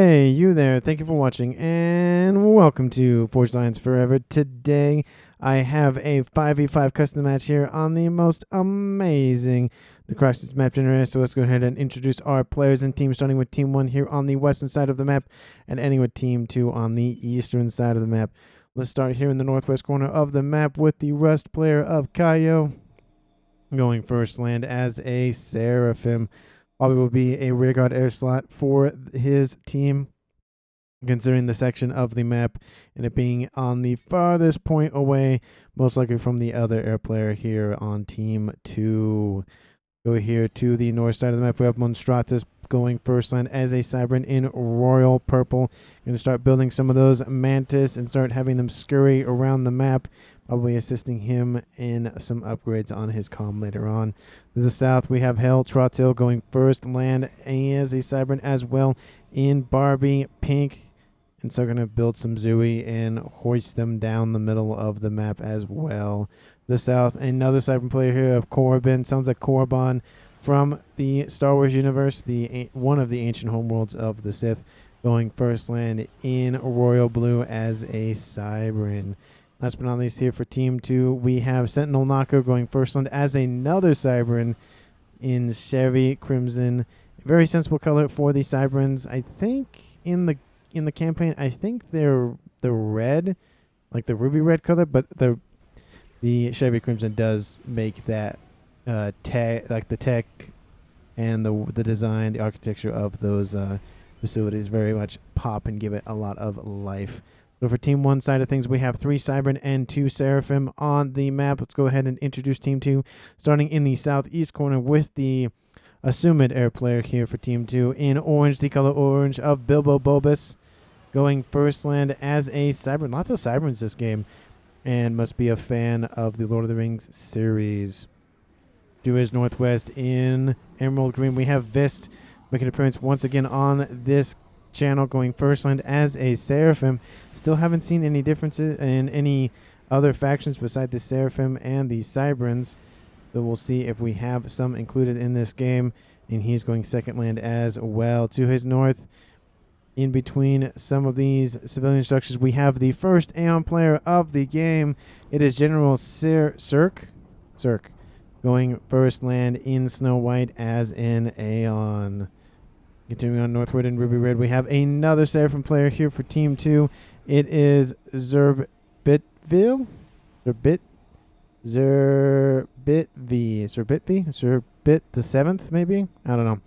Hey, you there. Thank you for watching and welcome to Forge Lions Forever. Today, I have a 5v5 custom match here on the most amazing Decisive map generator. So let's go ahead and introduce our players and teams, starting with Team 1 here on the western side of the map and ending with Team 2 on the eastern side of the map. Let's start here in the northwest corner of the map with the Rust player of Kaio going first land as a Seraphim. Probably will be a rearguard air slot for his team, considering the section of the map and it being on the farthest point away, most likely from the other air player here on Team 2. Go here to the north side of the map. We have Monstratus going first land as a Cybran in royal purple. Going to start building some of those mantis and start having them scurry around the map, probably assisting him in some upgrades on his comm later on. To the south, we have Hell Trottil going first land as a Cybran as well in Barbie pink. And so going to build some Zooey and hoist them down the middle of the map as well. The south, another Cybran player here of Korriban. Sounds like Korriban from the Star Wars universe, one of the ancient homeworlds of the Sith, going first land in royal blue as a Cybran. Last but not least, here for Team 2, we have Sentinel Knocker going first land as another Cybran in Chevy Crimson. Very sensible color for the Cybrans. I think in the campaign, I think they're the red, like the ruby red color, but the Chevy Crimson does make that tech, like the tech and the design, the architecture of those facilities very much pop and give it a lot of life. So for Team 1 side of things, we have 3 Cybran and 2 Seraphim on the map. Let's go ahead and introduce Team 2, starting in the southeast corner with the assumed air player here for Team 2 in orange, the color orange of Bilbo Bulbus, going first land as a Cybran. Lots of Cybrans this game, and must be a fan of the Lord of the Rings series. To his northwest in emerald green, we have Vist making an appearance once again on this channel, going first land as a Seraphim. Still haven't seen any differences in any other factions beside the Seraphim and the Cybrans, so we'll see if we have some included in this game. And he's going second land as well. To his north, in between some of these civilian structures, we have the first Aeon player of the game. It is General Cirque going first land in Snow White as an Aeon. Continuing on northward in Ruby Red, we have another Seraphim player here for Team 2. It is Zerbit the 7th, maybe? I don't know.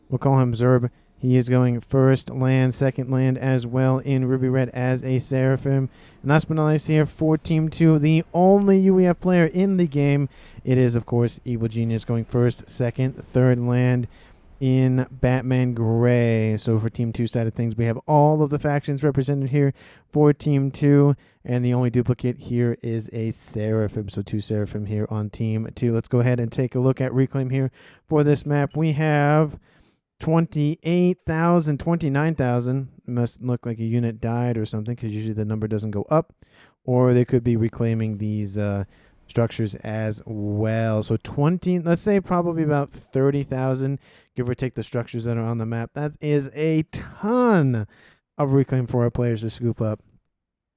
We'll call him Zerb. He is going first land, second land as well in Ruby Red as a Seraphim. And last but not least here for Team 2, the only UEF player in the game. It is, of course, Evil Genius going first, second, third land in Batman Gray. So for Team 2 side of things, we have all of the factions represented here for Team 2. And the only duplicate here is a Seraphim. So 2 Seraphim here on Team 2. Let's go ahead and take a look at Reclaim here for this map. We have 28,000, 29,000. Must look like a unit died or something, because usually the number doesn't go up. Or they could be reclaiming these structures as well. So let's say probably about 30,000, give or take the structures that are on the map. That is a ton of reclaim for our players to scoop up.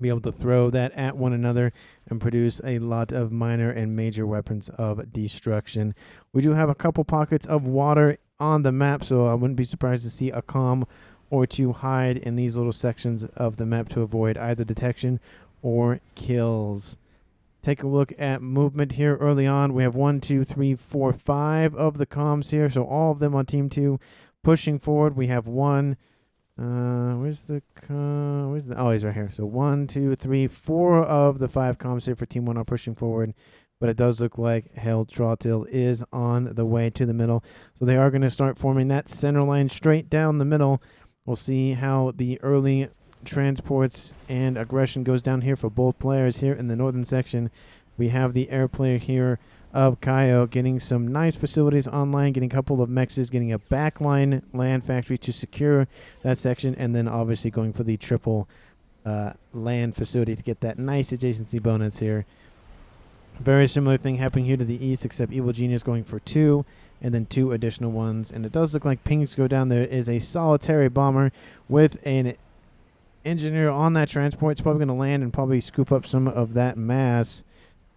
Be able to throw that at one another and produce a lot of minor and major weapons of destruction. We do have a couple pockets of water on the map, so I wouldn't be surprised to see a comm or 2 hide in these little sections of the map to avoid either detection or kills. Take a look at movement here early on. We have 1, 2, 3, 4, 5 of the comms here, so all of them on Team 2 pushing forward. We have 1. Oh, he's right here. So 1, 2, 3, 4 of the 5 comms here for Team 1 are pushing forward. But it does look like Hell Trottil is on the way to the middle. So they are going to start forming that center line straight down the middle. We'll see how the early transports and aggression goes down here for both players here in the northern section. We have the air player here of Kaio getting some nice facilities online, getting a couple of mexes, getting a backline land factory to secure that section, and then obviously going for the triple land facility to get that nice adjacency bonus here Very similar thing happening here to the east, except Evil Genius going for 2, and then 2 additional ones. And it does look like pings go down. There is a solitary bomber with an engineer on that transport. It's probably going to land and probably scoop up some of that mass.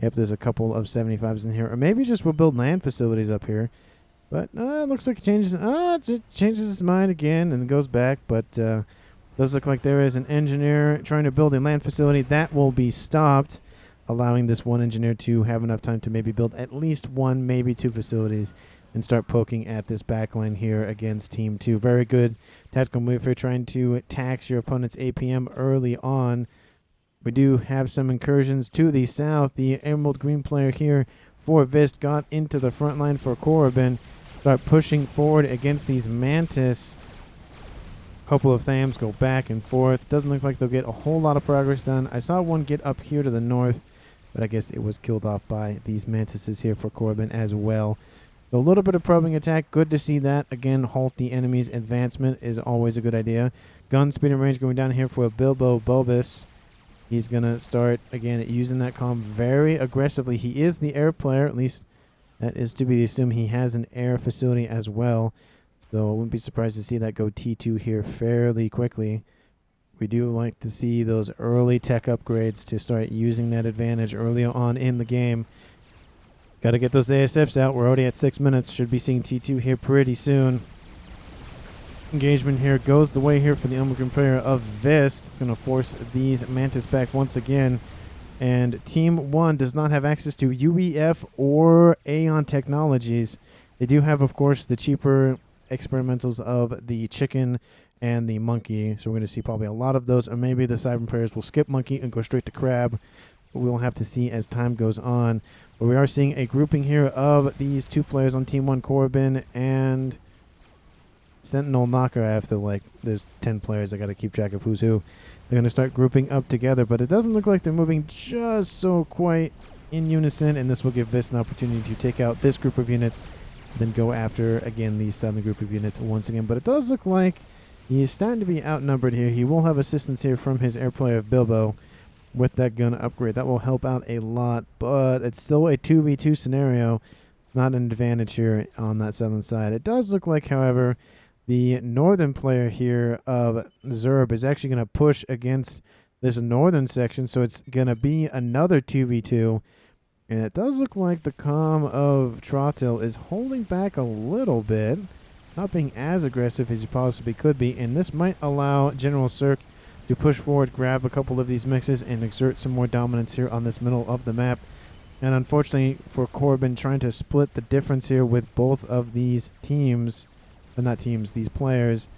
Yep, there's a couple of 75s in here. Or maybe just we'll build land facilities up here. But it looks like it changes. It changes his mind again and goes back. But does look like there is an engineer trying to build a land facility. That will be stopped, allowing this one engineer to have enough time to maybe build at least 1, maybe 2 facilities and start poking at this backline here against Team 2. Very good tactical move here, trying to tax your opponent's APM early on. We do have some incursions to the south. The Emerald Green player here for Vist got into the front line for Korriban. Start pushing forward against these Mantis. Couple of Thams go back and forth. Doesn't look like they'll get a whole lot of progress done. I saw one get up here to the north, but I guess it was killed off by these Mantises here for Korriban as well. A little bit of probing attack. Good to see that. Again, halt the enemy's advancement is always a good idea. Gun speed and range going down here for Bilbo Bulbus. He's going to start, again, using that comm very aggressively. He is the air player. At least that is to be assumed. He has an air facility as well. So I wouldn't be surprised to see that go T2 here fairly quickly. We do like to see those early tech upgrades to start using that advantage early on in the game. Got to get those ASFs out. We're already at 6 minutes. Should be seeing T2 here pretty soon. Engagement here goes the way here for the Umbrican player of Vist. It's going to force these Mantis back once again. And Team 1 does not have access to UEF or Aeon technologies. They do have, of course, the cheaper experimentals of the chicken and the monkey. So we're going to see probably a lot of those. Or maybe the Cybern players will skip monkey and go straight to crab. But we'll have to see as time goes on. But we are seeing a grouping here of these 2 players on Team 1, Korriban and Sentinel Knocker. I have to, there's 10 players. I got to keep track of who's who. They're going to start grouping up together, but it doesn't look like they're moving just so quite in unison, and this will give Vist an opportunity to take out this group of units, then go after, again, the southern group of units once again. But it does look like he's starting to be outnumbered here. He will have assistance here from his air player of Bilbo with that gun upgrade. That will help out a lot, but it's still a 2v2 scenario. Not an advantage here on that southern side. It does look like, however, the northern player here of Zerb is actually going to push against this northern section, so it's going to be another 2v2. And it does look like the comm of Trottil is holding back a little bit, not being as aggressive as he possibly could be, and this might allow General Cirque to push forward, grab a couple of these mixes, and exert some more dominance here on this middle of the map. And unfortunately for Korriban, trying to split the difference here with both of these teams, not teams, these players,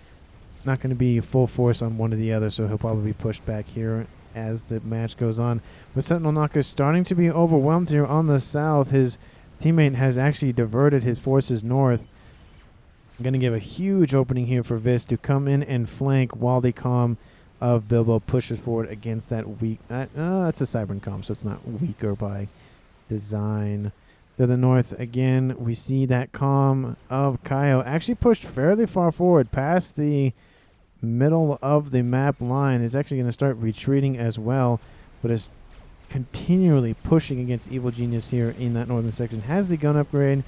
not going to be full force on one or the other, so he'll probably be pushed back here as the match goes on. With Sentinel Knocker starting to be overwhelmed here on the south, his teammate has actually diverted his forces north. I'm going to give a huge opening here for Vist to come in and flank while the comm of Bilbo pushes forward against that weak... that's a Cybern comm, so it's not weaker by design. To the north again, we see that comm of Kaio actually pushed fairly far forward past the middle of the map line. Is actually going to start retreating as well, but is continually pushing against Evil Genius here in that northern section. Has the gun upgrade.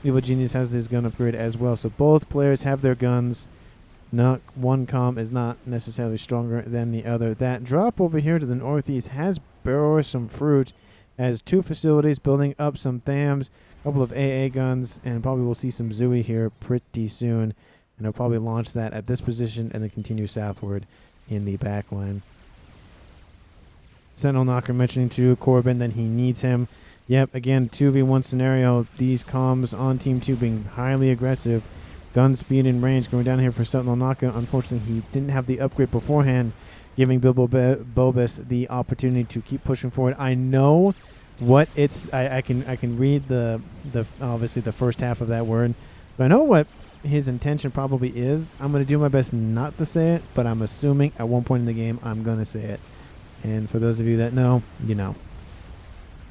Evil Genius has his gun upgrade as well, so both players have their guns. Not one comm is not necessarily stronger than the other. That drop over here to the northeast has bore some fruit, as 2 facilities building up some Thams, a couple of AA guns, and probably we'll see some Zui here pretty soon. And they'll probably launch that at this position and then continue southward in the back line. Sentinel Knocker mentioning to Korriban that he needs him. Yep, again, 2v1 scenario. These comms on Team 2 being highly aggressive. Gun speed and range going down here for Sentinel Knocker. Unfortunately, he didn't have the upgrade beforehand, giving Bilbo Bulbus the opportunity to keep pushing forward. I know what it's... I can read the obviously the first half of that word, but I know what his intention probably is. I'm going to do my best not to say it, but I'm assuming at one point in the game I'm going to say it. And for those of you that know, you know.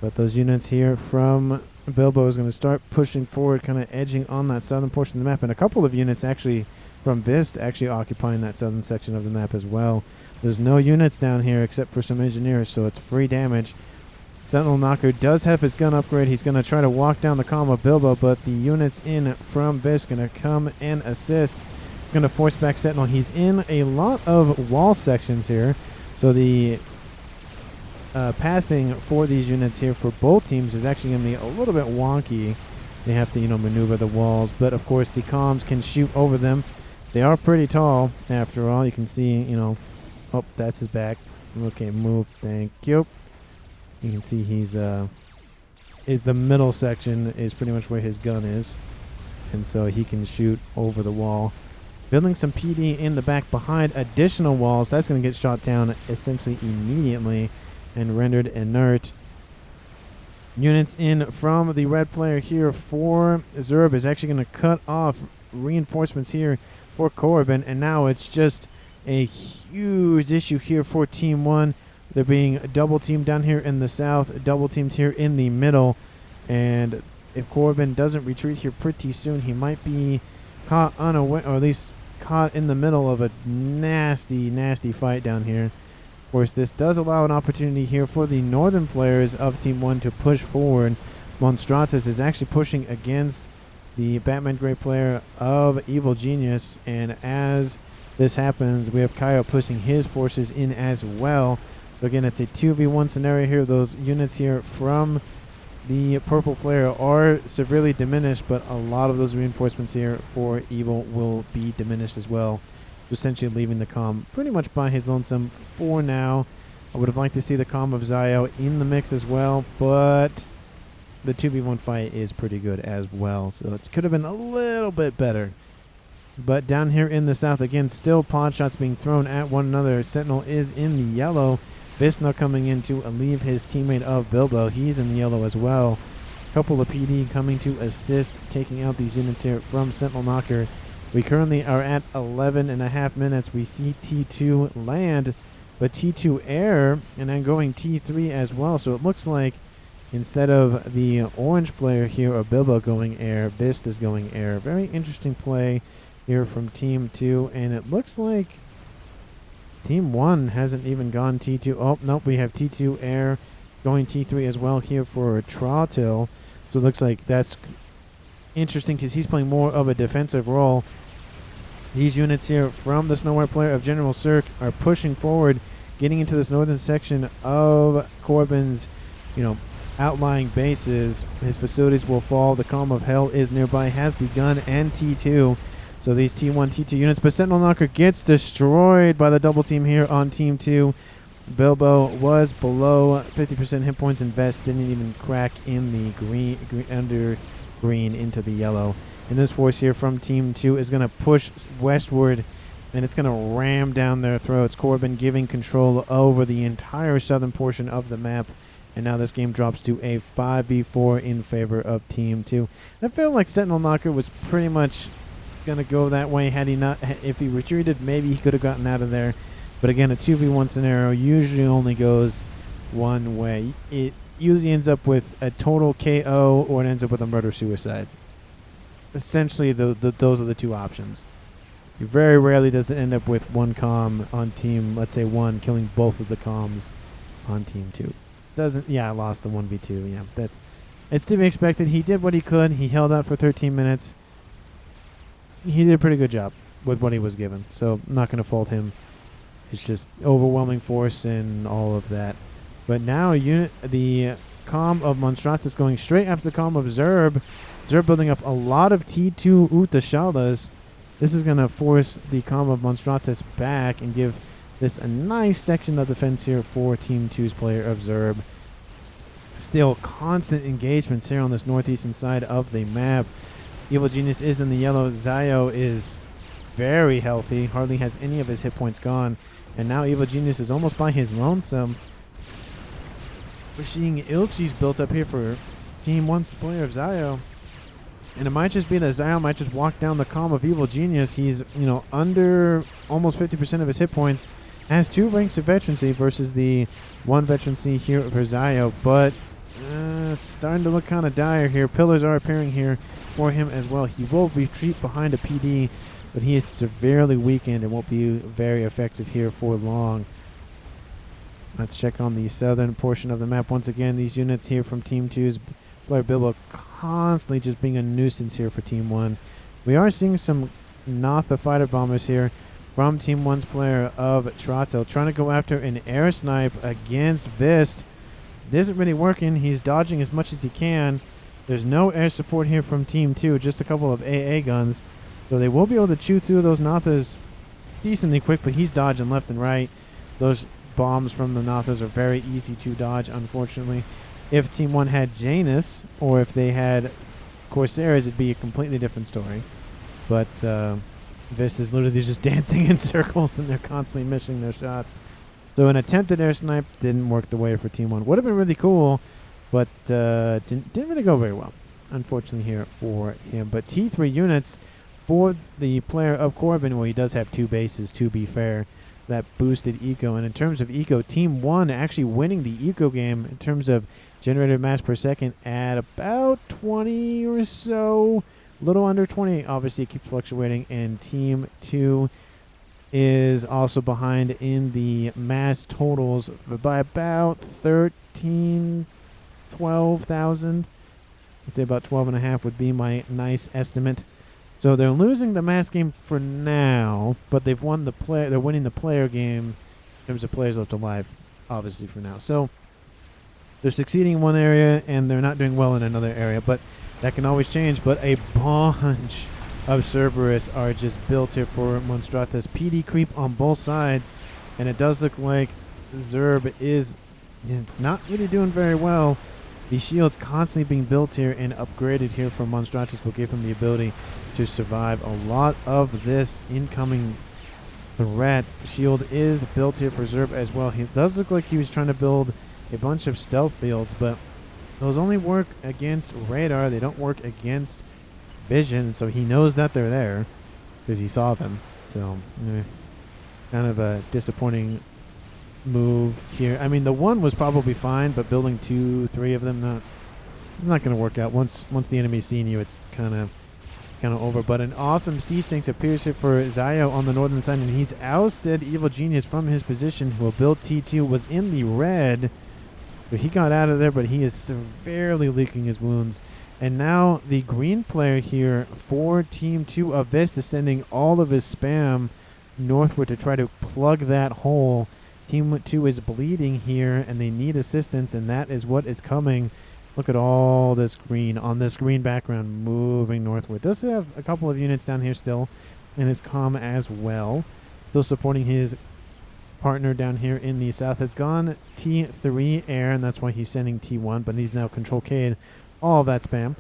But those units here from Bilbo is going to start pushing forward, kind of edging on that southern portion of the map. And a couple of units actually from Vist actually occupying that southern section of the map as well. There's no units down here except for some engineers, so it's free damage. Sentinel Knocker does have his gun upgrade. He's going to try to walk down the column of Bilbo, but the units in from Vis going to come and assist. Going to force back Sentinel. He's in a lot of wall sections here, so the pathing for these units here for both teams is actually going to be a little bit wonky. They have to, maneuver the walls, but of course the comms can shoot over them. They are pretty tall, after all. You can see, oh, that's his back. Okay, move. Thank you. You can see he's the middle section is pretty much where his gun is, and so he can shoot over the wall. Building some PD in the back behind additional walls. That's going to get shot down essentially immediately and rendered inert. Units in from the red player here for Zerb is actually going to cut off reinforcements here for Corbin, and now it's just a huge issue here for Team 1. They're being double teamed down here in the south, double teamed here in the middle, and if Corbin doesn't retreat here pretty soon, he might be caught unaware, or at least caught in the middle of a nasty, nasty fight down here. Of course, this does allow an opportunity here for the northern players of Team 1 to push forward. Monstratus is actually pushing against the Batman Gray player of Evil Genius, and as this happens, we have Kaio pushing his forces in as well. So again, it's a 2v1 scenario here. Those units here from the purple player are severely diminished, but a lot of those reinforcements here for Evil will be diminished as well, essentially leaving the comm pretty much by his lonesome for now. I would have liked to see the comm of Zio in the mix as well, but the 2v1 fight is pretty good as well, so it could have been a little bit better. But down here in the south, again, still pod shots being thrown at one another. Sentinel is in the yellow. Visna coming in to alleviate his teammate of Bilbo. He's in the yellow as well. Couple of PD coming to assist, taking out these units here from Sentinel Knocker. We currently are at 11.5 minutes. We see T2 land, but T2 air, and then going T3 as well. So it looks like instead of the orange player here, or Bilbo going air, Bist is going air. Very interesting play here from Team 2, and it looks like Team 1 hasn't even gone T2. Oh, nope, we have T2 air going T3 as well here for Trautil. So it looks like that's interesting because he's playing more of a defensive role. These units here from the Snow White player of General Cirque are pushing forward, getting into this northern section of Corbin's, outlying bases. His facilities will fall. The Calm of Hell is nearby, has the gun and T2. So these T1, T2 units, but Sentinel Knocker gets destroyed by the double team here on Team 2. Bilbo was below 50% hit points, and Vest didn't even crack in the green under green into the yellow. And this force here from Team 2 is going to push westward, and it's going to ram down their throats. Corbin giving control over the entire southern portion of the map. And now this game drops to a 5v4 in favor of Team 2. I feel like Sentinel Knocker was pretty much going to go that way. Had he not, if he retreated, maybe he could have gotten out of there. But again, a 2v1 scenario usually only goes one way. It usually ends up with a total KO, or it ends up with a murder-suicide. Essentially, those are the two options. Very rarely does it end up with one comm on team, let's say 1, killing both of the comms on Team 2. I lost the 1v2. Yeah, it's to be expected. He did what he could. He held out for 13 minutes. He did a pretty good job with what he was given, so I'm not going to fault him. It's just overwhelming force and all of that. But now the comm of Monstratus going straight after the comm of Zerb. Zerb building up a lot of T2 Utashalas. This is going to force the comm of Monstratus back and give this a nice section of defense here for Team 2's player of Zerb. Still constant engagements here on this northeastern side of the map. Evil Genius is in the yellow. Zio is very healthy. Hardly has any of his hit points gone. And now Evil Genius is almost by his lonesome. We're seeing Ilchi's built up here for Team 1's player of Zio. And it might just be that Zio might just walk down the comm of Evil Genius. He's, under almost 50% of his hit points. Has 2 ranks of veterancy versus the 1 veterancy here for Zio. But it's starting to look kind of dire here. Pillars are appearing here for him as well. He will retreat behind a PD, but he is severely weakened and won't be very effective here for long. Let's check on the southern portion of the map. Once again, these units here from Team 2's player Bilbo constantly just being a nuisance here for Team 1. We are seeing some Notha fighter bombers here from Team 1's player of Trottel, trying to go after an air snipe against Vist. It isn't really working. He's dodging as much as he can. There's no air support here from Team 2, just a couple of AA guns. So they will be able to chew through those Nothas decently quick, but he's dodging left and right. Those bombs from the Nothas are very easy to dodge, unfortunately. If Team 1 had Janus, or if they had Corsairs, it'd be a completely different story. But Vist is literally just dancing in circles, and they're constantly missing their shots. So an attempted air snipe didn't work the way for Team 1. Would have been really cool, but didn't really go very well, unfortunately, here for him. But T3 units for the player of Corbin, well, he does have 2 bases, to be fair, that boosted eco. And in terms of eco, Team 1 actually winning the eco game in terms of generated mass per second at about 20 or so, a little under 20. Obviously, it keeps fluctuating. And Team 2 is also behind in the mass totals by about 12,000. I'd say about 12.5 would be my nice estimate. So they're losing the mass game for now, but they've won the player. They're winning the player game in terms of players left alive, obviously, for now. So they're succeeding in one area and they're not doing well in another area, but that can always change. But a bunch of Cerberus are just built here for Monstratus. PD creep on both sides, and it does look like Zerb is not really doing very well. The shields constantly being built here and upgraded here for Monstratus will give him the ability to survive a lot of this incoming threat. Shield is built here for Zerb as well. He does look like he was trying to build a bunch of stealth fields, but those only work against radar. They don't work against vision, so he knows that they're there because he saw them. So kind of a disappointing move here. I mean, the one was probably fine, but building 2, 3 of them, it's not going to work out. Once the enemy's seen you, it's kind of over. But an awesome siege tank appears here for Zio on the northern side, and he's ousted Evil Genius from his position, who will build T2, was in the red, but he got out of there, but he is severely leaking his wounds. And now the green player here for Team 2 of this is sending all of his spam northward to try to plug that hole. Team 2 is bleeding here, and they need assistance, and that is what is coming. Look at all this green on this green background moving northward. Does have a couple of units down here still in his comm as well. Still supporting his partner down here in the south. Has gone T3 air, and that's why he's sending T1, but he's now control K'd all of that spam.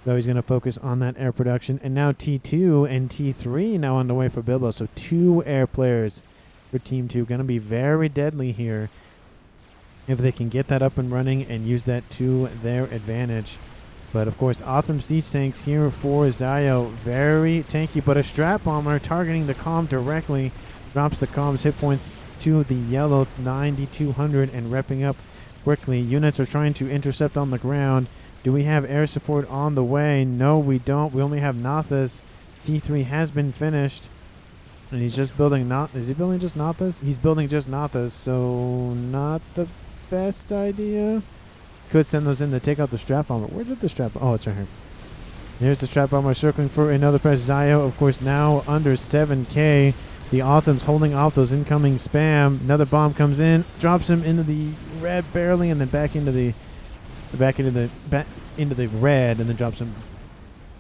So he's going to focus on that air production. And now T2 and T3 now on the way for Bilbo. So 2 air players for Team 2. Going to be very deadly here if they can get that up and running and use that to their advantage. But of course, Otham siege tanks here for Zio. Very tanky, but a strap bomber targeting the comm directly. Drops the comm's hit points to the yellow 9,200 and repping up quickly. Units are trying to intercept on the ground. Do we have air support on the way? No, we don't. We only have Nothas. T3 has been finished. And he's just building is he building just Nothas? He's building just Nothas, so not the best idea. Could send those in to take out the strap bomber. Where did the strap? Oh, it's right here. There's the strap bomber circling for another press. Zio, of course, now under 7K. The Otham's holding off those incoming spam. Another bomb comes in, drops him into the red barely, and then back into the red, and then drops him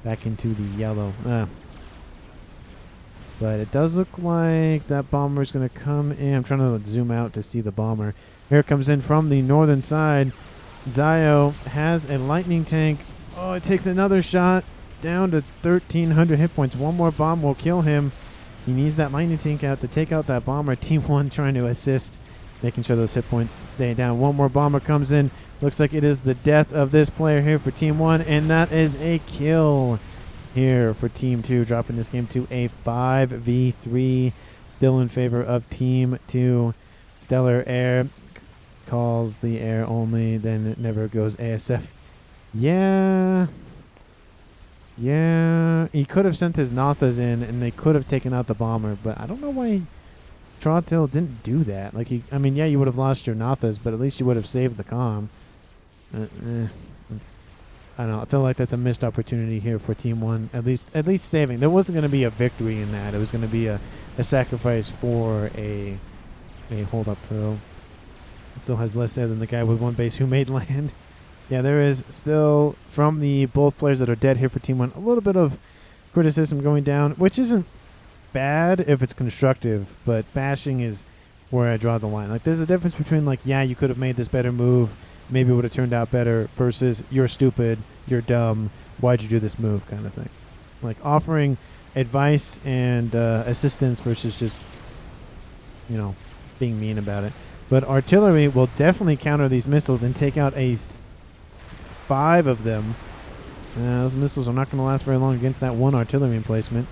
back into the yellow. But it does look like that bomber is going to come in. I'm trying to zoom out to see the bomber. Here it comes in from the northern side. Zio has a lightning tank. Oh, it takes another shot down to 1,300 hit points. One more bomb will kill him. He needs that lightning tank out to take out that bomber. Team 1 trying to assist, making sure those hit points stay down. One more bomber comes in. Looks like it is the death of this player here for Team 1, and that is a kill here for Team 2, dropping this game to a 5v3, still in favor of Team 2. Stellar Air calls the air only, then it never goes ASF. Yeah, he could have sent his Nothas in, and they could have taken out the bomber, but I don't know why Trottil didn't do that. Like, I mean, yeah, you would have lost your Nathas, but at least you would have saved the comm. I don't know. I feel like that's a missed opportunity here for Team 1. At least saving. There wasn't going to be a victory in that. It was going to be a sacrifice for a hold-up throw. It still has less air than the guy with one base who made land. Yeah, there is still, from the both players that are dead here for Team 1, a little bit of criticism going down, which isn't bad if it's constructive, but bashing is where I draw the line. Like, there's a difference between, like, yeah, you could have made this better move, maybe it would have turned out better, versus you're stupid, you're dumb, why'd you do this move kind of thing. Like, offering advice and assistance versus just, being mean about it. But artillery will definitely counter these missiles and take out 5 of them. Those missiles are not going to last very long against that one artillery emplacement.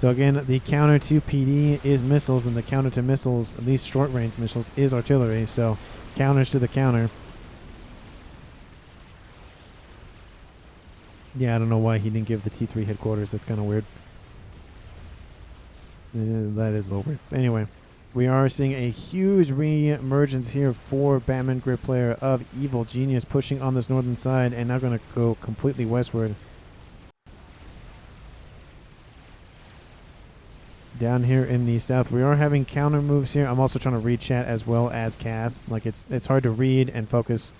So again, the counter to PD is missiles, and the counter to missiles, at least short-range missiles, is artillery. So counters to the counter. Yeah, I don't know why he didn't give the T3 headquarters. That's kind of weird. That is a little weird. Anyway. We are seeing a huge re-emergence here for Batman Grid player of Evil Genius, pushing on this northern side and now going to go completely westward. Down here in the south, we are having counter moves here. I'm also trying to read chat as well as cast. Like, it's hard to read and focus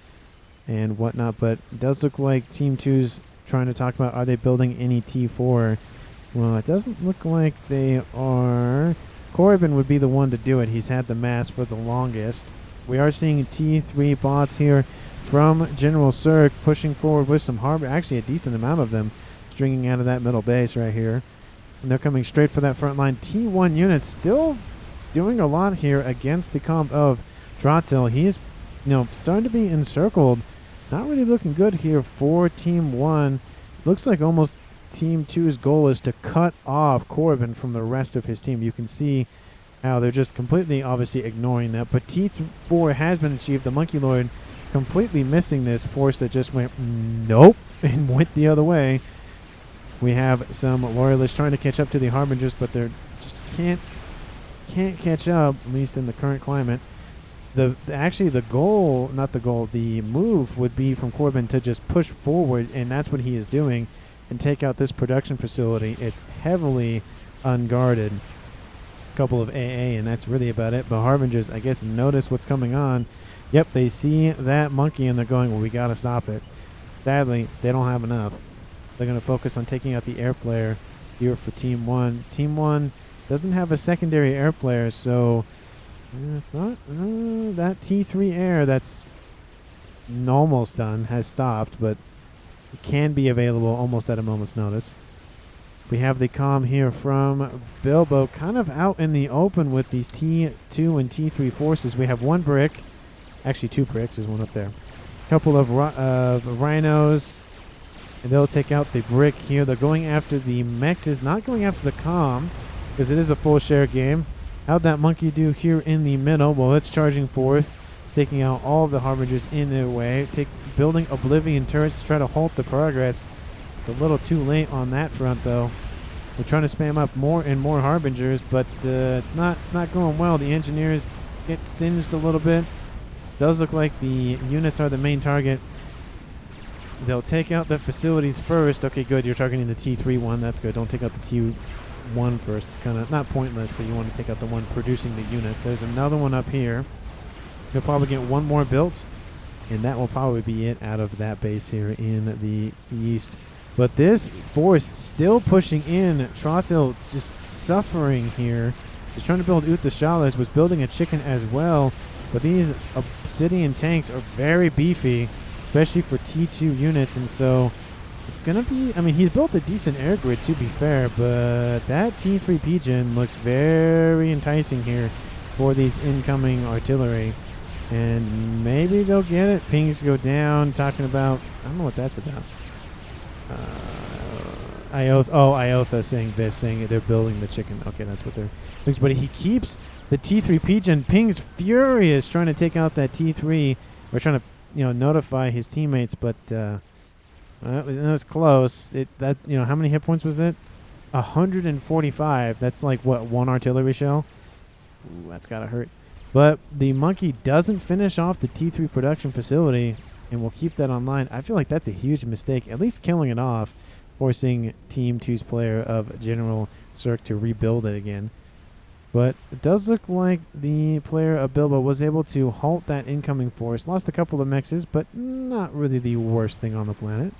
and whatnot, but it does look like Team 2's trying to talk about, are they building any T4? Well, it doesn't look like they are. Corbin would be the one to do it. He's had the mass for the longest. We are seeing T3 bots here from General Cirque pushing forward with some harbor. Actually, a decent amount of them stringing out of that middle base right here. And they're coming straight for that front line. T1 units still doing a lot here against the comp of Trottil. He is, starting to be encircled. Not really looking good here for Team 1. Looks like almost Team 2's goal is to cut off Corbin from the rest of his team. You can see how they're just completely obviously ignoring that. But T4 has been achieved. The Monkey Lord completely missing this force that just went nope and went the other way. We have some Loyalists trying to catch up to the Harbingers, but they're just can't catch up, at least in the current climate. The move would be from Corbin to just push forward, and that's what he is doing, and take out this production facility. It's heavily unguarded. A couple of AA, and that's really about it. But Harbingers, I guess, notice what's coming on. Yep, they see that monkey, and they're going, well, we got to stop it. Sadly, they don't have enough. They're going to focus on taking out the air player here for Team 1. Team 1 doesn't have a secondary air player, so it's not that T3 air that's almost done has stopped, but it can be available almost at a moment's notice. We have the comm here from Bilbo kind of out in the open with these T2 and T3 forces. We have one brick, actually 2 bricks, there's one up there. A couple of rhinos, and they'll take out the brick here. They're going after the mechs, is not going after the comm because it is a full share game. How'd that monkey do here in the middle? Well, it's charging forth, taking out all of the Harbingers in their way. Building Oblivion turrets to try to halt the progress. A little too late on that front, though. We're trying to spam up more and more Harbingers, but it's not going well. The engineers get singed a little bit. Does look like the units are the main target. They'll take out the facilities first. Okay, good. You're targeting the T3 one. That's good. Don't take out the T1 first. It's kind of not pointless, but you want to take out the one producing the units. There's another one up here. You'll probably get one more built, and that will probably be it out of that base here in the east. But this force still pushing in. Trottil just suffering here. He's trying to build Uthashalas, was building a chicken as well. But these Obsidian tanks are very beefy, especially for T2 units. And so it's going to be, I mean, he's built a decent air grid, to be fair. But that T3 Pigeon looks very enticing here for these incoming artillery. And maybe they'll get it. Pings go down, talking about, I don't know what that's about. Iotha saying this, saying they're building the chicken. Okay, that's what they're doing. But he keeps the T3 Pigeon. Ping's furious, trying to take out that T3. Or trying to, notify his teammates. But it was close. How many hit points was it? 145. That's like what, one artillery shell? Ooh, that's got to hurt. But the monkey doesn't finish off the T3 production facility and will keep that online. I feel like that's a huge mistake, at least killing it off, forcing Team 2's player of General Cirque to rebuild it again. But it does look like the player of Bilbo was able to halt that incoming force. Lost a couple of mexes, but not really the worst thing on the planet.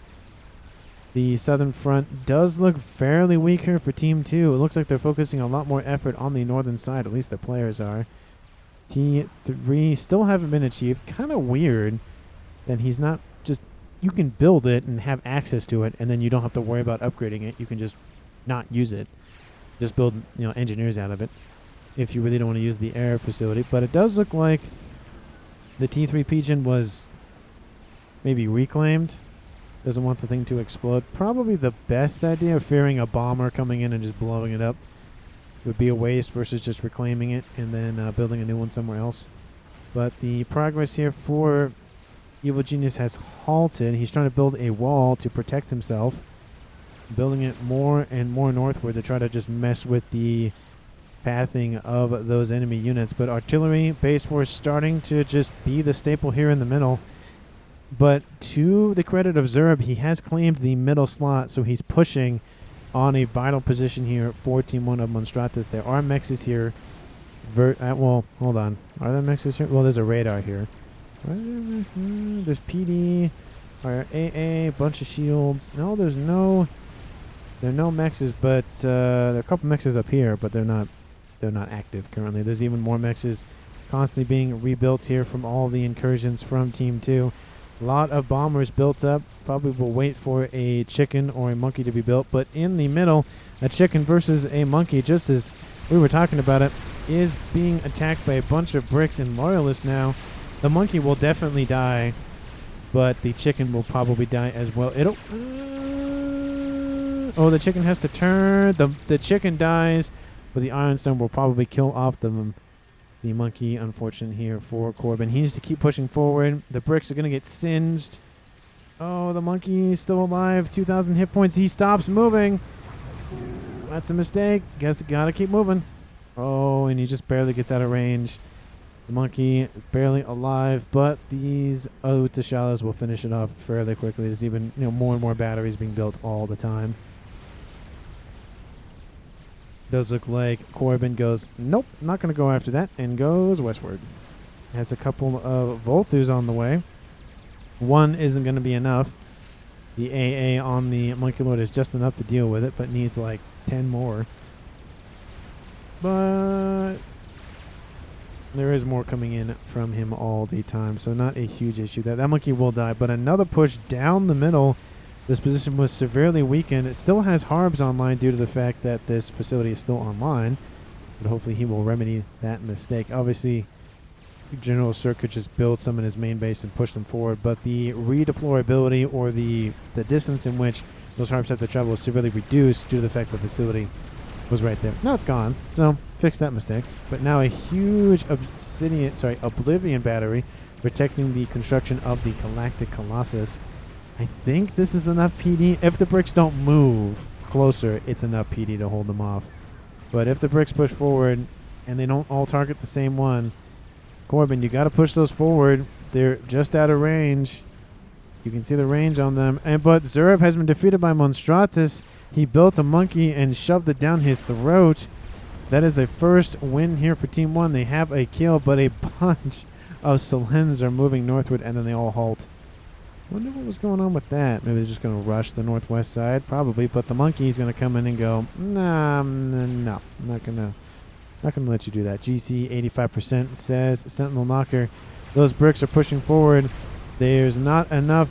The southern front does look fairly weak here for Team 2. It looks like they're focusing a lot more effort on the northern side, at least the players are. T3 still haven't been achieved. Kind of weird that he's not just... You can build it and have access to it, and then you don't have to worry about upgrading it. You can just not use it. Just build, engineers out of it if you really don't want to use the air facility. But it does look like the T3 Pigeon was maybe reclaimed. Doesn't want the thing to explode. Probably the best idea, fearing a bomber coming in and just blowing it up, would be a waste versus just reclaiming it and then building a new one somewhere else. But the progress here for Evil Genius has halted. He's trying to build a wall to protect himself, building it more and more northward to try to just mess with the pathing of those enemy units. But artillery, base force starting to just be the staple here in the middle. But to the credit of Zerb, he has claimed the middle slot, so he's pushing on a vital position here for Team 1 of Monstratus. There are mexes here. Well, hold on. Are there mexes here? Well, there's a radar here. There's PD, AA, bunch of shields. No, there are no mexes, but there are a couple mexes up here, but they're not active currently. There's even more mexes constantly being rebuilt here from all the incursions from Team 2. A lot of bombers built up. Probably will wait for a chicken or a monkey to be built. But in the middle, a chicken versus a monkey, just as we were talking about it, is being attacked by a bunch of bricks and loyalists now. The monkey will definitely die, but the chicken will probably die as well. It'll... oh, the chicken has to turn. The chicken dies, but the Ironstone will probably kill off the monkey. Unfortunate here for Corbin. He needs to keep pushing forward. The bricks are going to get singed. Oh, the monkey is still alive. 2,000 hit points. He stops moving. That's a mistake. Guess gotta keep moving. Oh, and he just barely gets out of range. The monkey is barely alive, but these Utashalas will finish it off fairly quickly. There's even more and more batteries being built all the time. Does look like Corbin goes, nope, not going to go after that, and goes westward. Has a couple of Volthus on the way. One isn't going to be enough. The AA on the Monkey Lord is just enough to deal with it, but needs like 10 more. But there is more coming in from him all the time, so not a huge issue. That monkey will die, but another push down the middle. This position was severely weakened. It still has Harbs online due to the fact that this facility is still online, but hopefully he will remedy that mistake. Obviously, General Cirque could just build some in his main base and push them forward, but the redeployability or the distance in which those Harbs have to travel was severely reduced due to the fact that the facility was right there. Now it's gone, so fix that mistake. But now a huge Oblivion battery protecting the construction of the Galactic Colossus. I think this is enough PD. If the bricks don't move closer, it's enough PD to hold them off. But if the bricks push forward and they don't all target the same one, Corbin, you got to push those forward. They're just out of range. You can see the range on them. But Zerb has been defeated by Monstratus. He built a monkey and shoved it down his throat. That is a first win here for Team 1. They have a kill, but a bunch of Selens are moving northward, and then they all halt. Wonder what was going on with that. Maybe they're just going to rush the northwest side, probably. But the monkey's going to come in and go, no, I'm not going to let you do that. GC 85% says Sentinel Knocker. Those bricks are pushing forward. There's not enough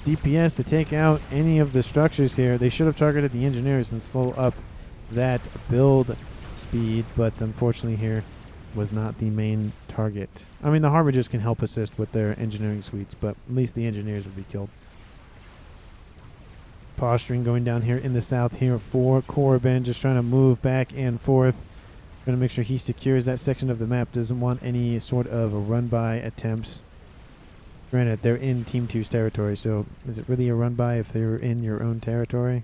DPS to take out any of the structures here. They should have targeted the engineers and slow up that build speed, but unfortunately here was not the main target. I mean, the Harbingers can help assist with their engineering suites, but at least the engineers would be killed. Posturing going down here in the south here for Corbin, just trying to move back and forth. Going to make sure he secures that section of the map. Doesn't want any sort of a run-by attempts. Granted, they're in Team 2's territory, so is it really a run-by if they're in your own territory?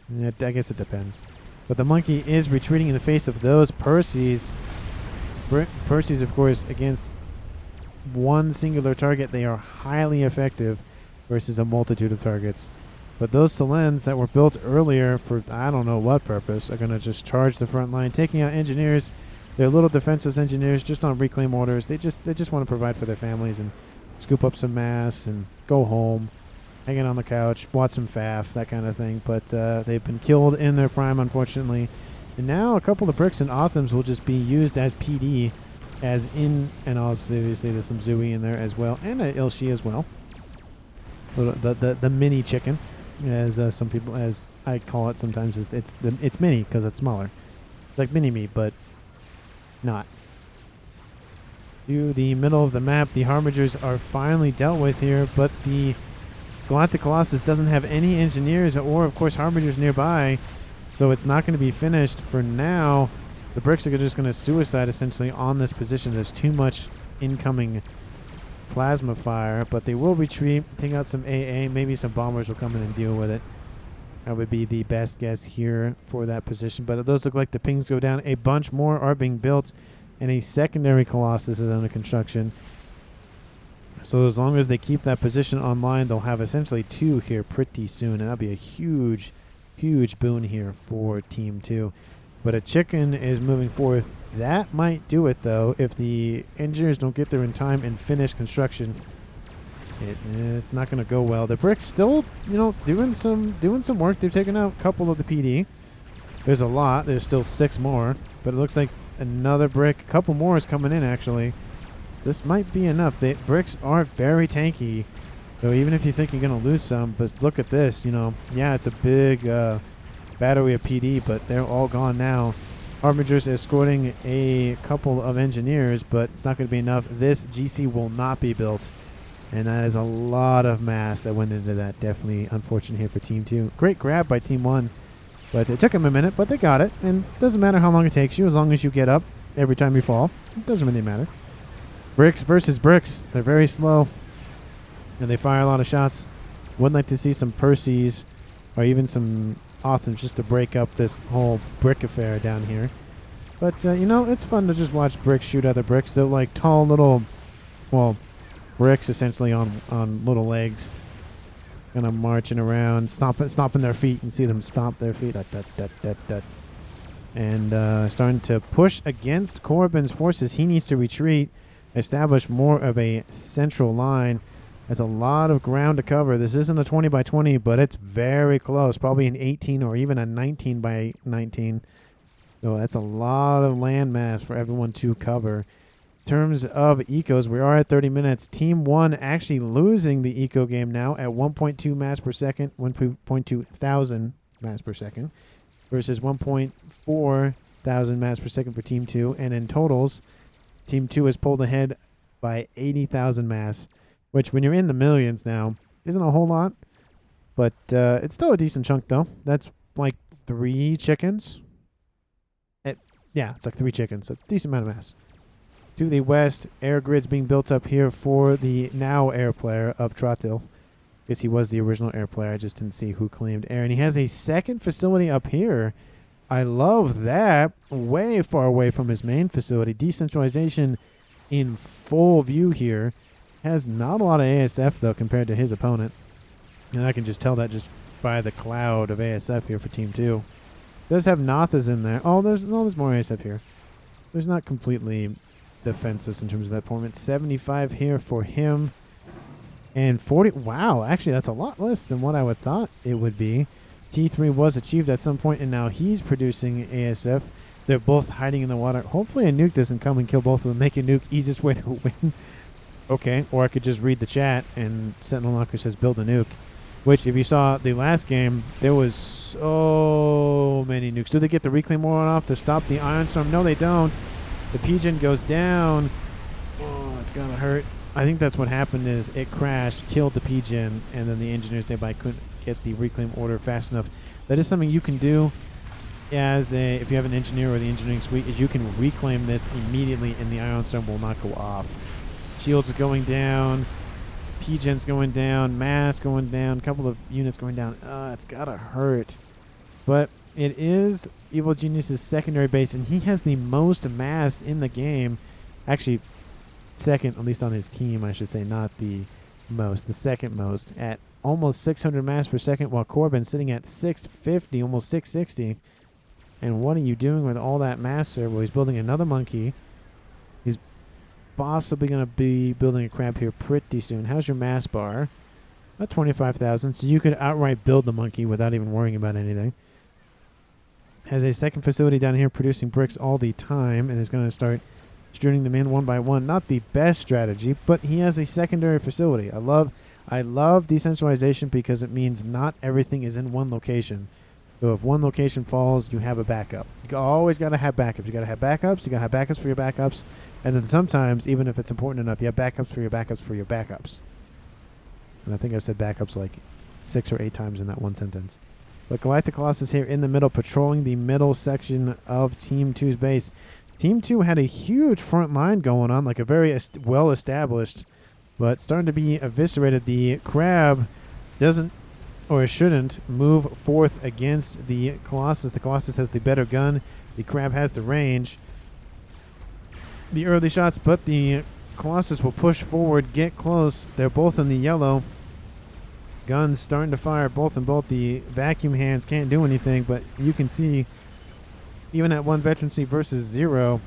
Yeah, I guess it depends. But the monkey is retreating in the face of those Percys. Percys, of course, against one singular target, they are highly effective versus a multitude of targets. But those Selens that were built earlier for I don't know what purpose are going to just charge the front line, taking out engineers. They're little defenseless engineers just on reclaim orders. They just want to provide for their families and scoop up some mass and go home, hanging on the couch, watch some FAF, that kind of thing. But they've been killed in their prime, unfortunately. And now a couple of bricks and Othams will just be used as PD, as in, and obviously there's some Zooey in there as well, and an Ilshi as well. The mini chicken, as some people, as I call it sometimes, it's mini because it's smaller. It's like mini-me, but not. To the middle of the map, the Harbingers are finally dealt with here, but the Galactic Colossus doesn't have any engineers or, of course, Harbingers nearby, so it's not going to be finished for now. The bricks are just going to suicide essentially on this position. There's too much incoming plasma fire, but they will retreat, take out some AA. Maybe some bombers will come in and deal with it. That would be the best guess here for that position. But those look like the pings go down. A bunch more are being built, and a secondary Colossus is under construction. So as long as they keep that position online, they'll have essentially 2 here pretty soon, and that'll be a huge boon here for Team 2. But a chicken is moving forth. That might do it, though, if the engineers don't get there in time and finish construction. It's not going to go well. The bricks still, doing some work. They've taken out a couple of the PD. There's a lot. There's still 6 more, but it looks like another brick. A couple more is coming in, actually. This might be enough. The bricks are very tanky. So even if you think you're going to lose some, but look at this, yeah, it's a big battery of PD, but they're all gone now. Harbingers escorting a couple of engineers, but it's not going to be enough. This GC will not be built, and that is a lot of mass that went into that. Definitely unfortunate here for Team 2. Great grab by Team 1, but it took them a minute, but they got it, and it doesn't matter how long it takes you as long as you get up every time you fall. It doesn't really matter. Bricks versus bricks. They're very slow, and they fire a lot of shots. Would like to see some Percys or even some Othams just to break up this whole brick affair down here. But, it's fun to just watch bricks shoot other bricks. They're like tall little, bricks essentially on little legs. Kind of marching around, stomping their feet, and see them stomp their feet. And starting to push against Corbin's forces. He needs to retreat, establish more of a central line. That's a lot of ground to cover. This isn't a 20 by 20, but it's very close. Probably an 18 or even a 19 by 19. So that's a lot of land mass for everyone to cover. In terms of ecos, we are at 30 minutes. Team 1 actually losing the eco game now at 1.2 mass per second, 1.2 thousand mass per second, versus 1.4 thousand mass per second for Team 2. And in totals, Team 2 has pulled ahead by 80,000 mass. Which, when you're in the millions now, isn't a whole lot. But it's still a decent chunk, though. That's like 3 chickens. Yeah, it's like 3 chickens. A decent amount of mass. To the west, air grids being built up here for the now air player of Trottil. I guess he was the original air player. I just didn't see who claimed air. And he has a second facility up here. I love that. Way far away from his main facility. Decentralization in full view here. Has not a lot of ASF, though, compared to his opponent. And I can just tell that just by the cloud of ASF here for Team 2. Does have Nathas in there. Oh, there's more ASF here. There's not completely defenseless in terms of that point. 75 here for him. And 40. Wow, actually, that's a lot less than what I would thought it would be. T3 was achieved at some point, and now he's producing ASF. They're both hiding in the water. Hopefully a nuke doesn't come and kill both of them. Make a nuke. Easiest way to win. Okay, or I could just read the chat and Sentinel Knocker says build a nuke. Which, if you saw the last game, there was so many nukes. Do they get the reclaim warrant off to stop the Iron Storm? No, they don't. The Pigeon goes down. Oh, it's gonna hurt. I think that's what happened is it crashed, killed the Pigeon, and then the engineers nearby couldn't get the reclaim order fast enough. That is something you can do as if you have an engineer or the engineering suite, is you can reclaim this immediately and the Iron Storm will not go off. Shields are going down. Pigeon's going down. Mass going down. A couple of units going down. It's gotta hurt. But It is Evil Genius's secondary base, and he has the most mass in the game. Actually, second, at least on his team, I should say, not the most. The second most at almost 600 mass per second, while Corbin's sitting at 650, almost 660. And what are you doing with all that mass, sir? Well, he's building another monkey. He's possibly going to be building a crab here pretty soon. How's your mass bar? About 25,000, so you could outright build the monkey without even worrying about anything. Has a second facility down here producing bricks all the time, and is going to start shooting them in one by one. Not the best strategy, but he has a secondary facility. I love decentralization because it means not everything is in one location. So if one location falls, you have a backup. You always got to have backups. You got to have backups. You got to have backups for your backups. And then sometimes, even if it's important enough, you have backups for your backups for your backups. And I think I've said backups like 6 or 8 times in that one sentence. But Galactic Colossus here in the middle, patrolling the middle section of Team 2's base. Team 2 had a huge front line going on, like a very well-established, but starting to be eviscerated. The crab doesn't, or shouldn't, move forth against the Colossus. The Colossus has the better gun. The crab has the range. The early shots, but the Colossus will push forward, get close. They're both in the yellow. Guns starting to fire both in both. The vacuum hands can't do anything, but you can see even at 1 veterancy versus 0,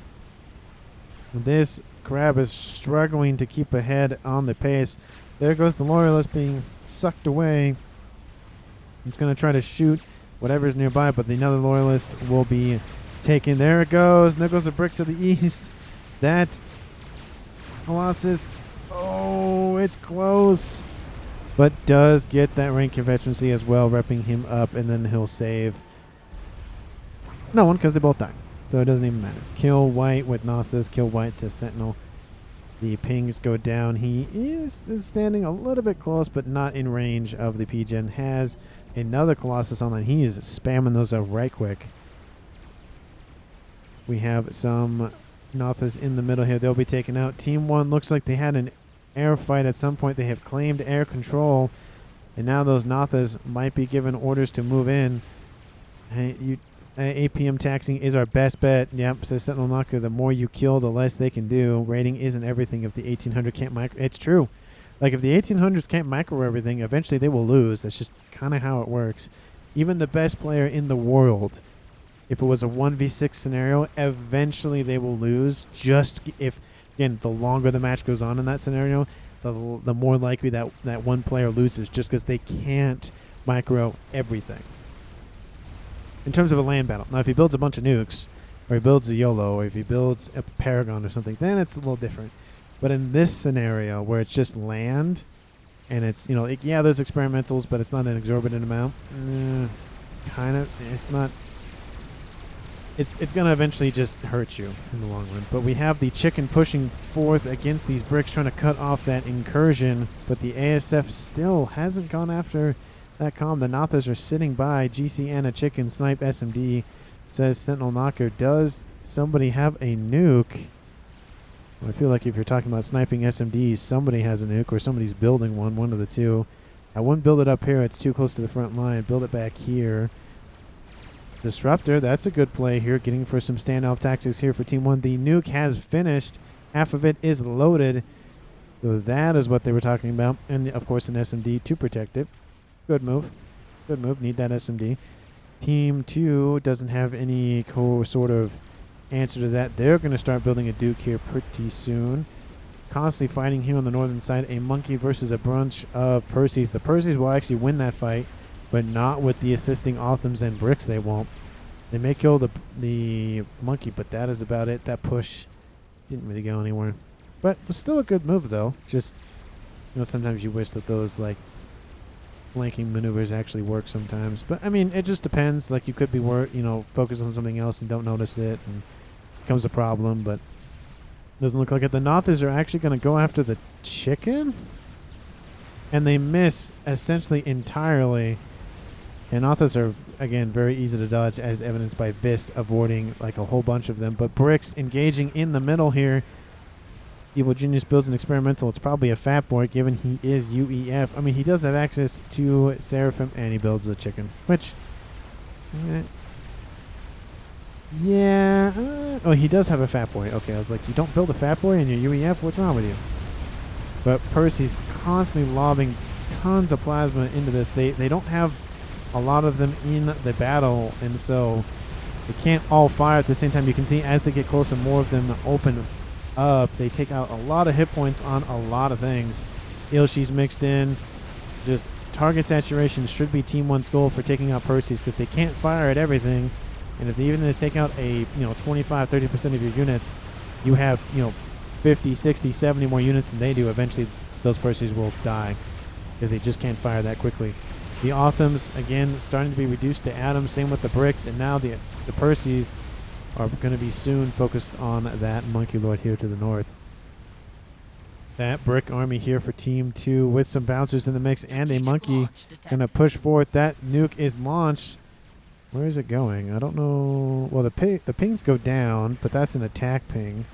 this crab is struggling to keep ahead on the pace. There goes the Loyalist being sucked away. It's going to try to shoot whatever's nearby, but another Loyalist will be taken. There it goes. And there goes a brick to the east. That Colossus, oh, it's close, but does get that rank of veterancy as well, repping him up, and then he'll save no one because they both die. So it doesn't even matter. Kill white with Gnosis. Kill white, says Sentinel. The pings go down. He is standing a little bit close, but not in range of the P-Gen. Has another Colossus online. He is spamming those out right quick. We have some Nothas in the middle here. They'll be taken out. Team 1 looks like they had an air fight at some point. They have claimed air control, and now those Nothas might be given orders to move in. Hey, APM taxing is our best bet. Yep, says Sentinel Knocker. The more you kill, the less they can do. Rating isn't everything if the 1800 can't micro. It's true. Like, if the 1800s can't micro everything, eventually they will lose. That's just kind of how it works. Even the best player in the world, if it was a 1v6 scenario, eventually they will lose. Just if, again, the longer the match goes on in that scenario, the more likely that one player loses, just because they can't micro everything. In terms of a land battle. Now, if he builds a bunch of nukes, or he builds a YOLO, or if he builds a Paragon or something, then it's a little different. But in this scenario, where it's just land, and it's, yeah, there's experimentals, but it's not an exorbitant amount. Kind of. It's not. It's going to eventually just hurt you in the long run. But we have the chicken pushing forth against these bricks, trying to cut off that incursion. But the ASF still hasn't gone after that column. The Nothas are sitting by. GC and a chicken snipe SMD, says Sentinel Knocker. Does somebody have a nuke? Well, I feel like if you're talking about sniping SMDs, somebody has a nuke or somebody's building one of the two. I wouldn't build it up here. It's too close to the front line. Build it back here. Disruptor, that's a good play here, getting for some standoff tactics here for Team 1. The nuke has finished. Half of it is loaded. So that is what they were talking about. And, of course, an SMD to protect it. Good move. Good move. Need that SMD. Team 2 doesn't have any sort of answer to that. They're going to start building a Duke here pretty soon. Constantly fighting here on the northern side. A monkey versus a bunch of Perseus. The Perseus will actually win that fight, but not with the assisting Authams and bricks. They won't. They may kill the monkey, but that is about it. That push didn't really go anywhere. But it was still a good move, though. Just, sometimes you wish that those, flanking maneuvers actually work sometimes. But, I mean, it just depends. Like, you could be, focused on something else and don't notice it, and it becomes a problem, but doesn't look like it. The Nothas are actually going to go after the chicken, and they miss essentially entirely. And Nothas are, again, very easy to dodge, as evidenced by Vist avoiding, a whole bunch of them. But Bricks engaging in the middle here. Evil Genius builds an experimental. It's probably a fat boy, given he is UEF. I mean, he does have access to Seraphim, and he builds a chicken, which Yeah. Oh, he does have a Fat Boy. Okay, I was like, you don't build a Fat Boy in your UEF? What's wrong with you? But Percy's constantly lobbing tons of plasma into this. They don't have a lot of them in the battle, and so they can't all fire at the same time. You can see as they get closer, more of them open up. They take out a lot of hit points on a lot of things. Ilshi's mixed in. Just target saturation should be Team 1's goal for taking out Percy's, because they can't fire at everything. And if they even take out a 25-30% of your units, you have 50, 60, 70 more units than they do. Eventually those Percy's will die because they just can't fire that quickly. The Autumns, again, starting to be reduced to atoms. Same with the bricks, and now the Percy's are going to be soon focused on that Monkey Lord here to the north. That brick army here for Team 2 with some bouncers in the mix and a monkey going to push forth. That nuke is launched. Where is it going? I don't know. Well, the pings go down, but that's an attack ping.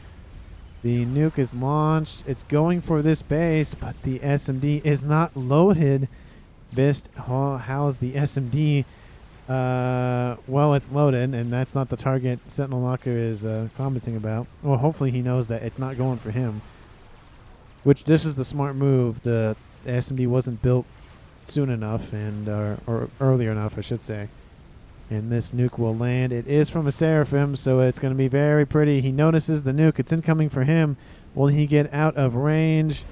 The nuke is launched. It's going for this base, but the SMD is not loaded. Bist, how's the SMD? Well, it's loaded, and that's not the target Sentinel Knocker is commenting about. Well, hopefully he knows that it's not going for him. Which, this is the smart move. The SMD wasn't built soon enough, and or earlier enough, I should say. And this nuke will land. It is from a Seraphim, so it's going to be very pretty. He notices the nuke. It's incoming for him. Will he get out of range?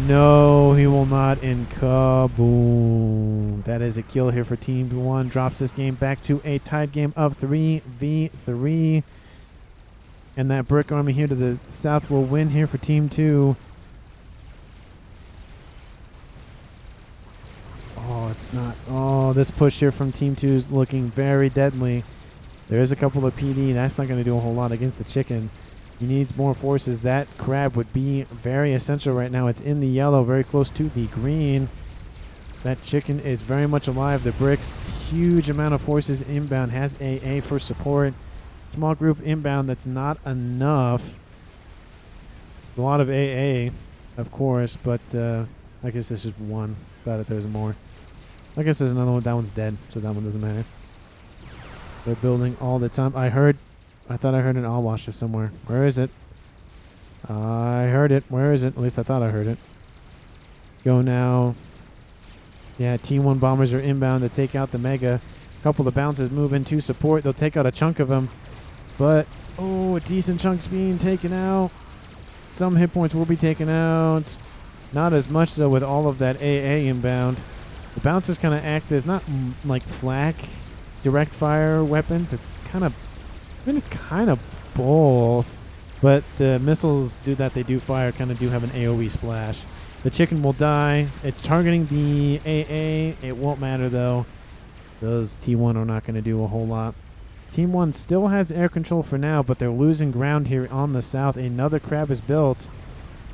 No, he will not. And kaboom. That is a kill here for Team 1. Drops this game back to a tied game of 3v3. And that brick army here to the south will win here for Team 2. Oh, it's not. Oh, this push here from Team 2 is looking very deadly. There is a couple of PD. That's not going to do a whole lot against the chicken. He needs more forces. That crab would be very essential right now. It's in the yellow, very close to the green. That chicken is very much alive. The bricks, huge amount of forces inbound. Has AA for support. Small group inbound. That's not enough. A lot of AA, of course, but I guess this is one. Thought that there's more. I guess there's another one. That one's dead, so that one doesn't matter. They're building all the time. I thought I heard an all washer somewhere. Where is it? I heard it. Where is it? At least I thought I heard it. Go now. Yeah, Team 1 bombers are inbound to take out the Mega. A couple of bounces move in to support. They'll take out a chunk of them. But, oh, a decent chunk's being taken out. Some hit points will be taken out. Not as much, though, with all of that AA inbound. The bouncers kind of act as not like flak direct fire weapons. It's kind of, it's kind of both. But the missiles do that. They do fire, kind of do have an AoE splash. The chicken will die. It's targeting the AA. It won't matter, though. Those T1 are not going to do a whole lot. Team 1 still has air control for now, but they're losing ground here on the south. Another crab is built.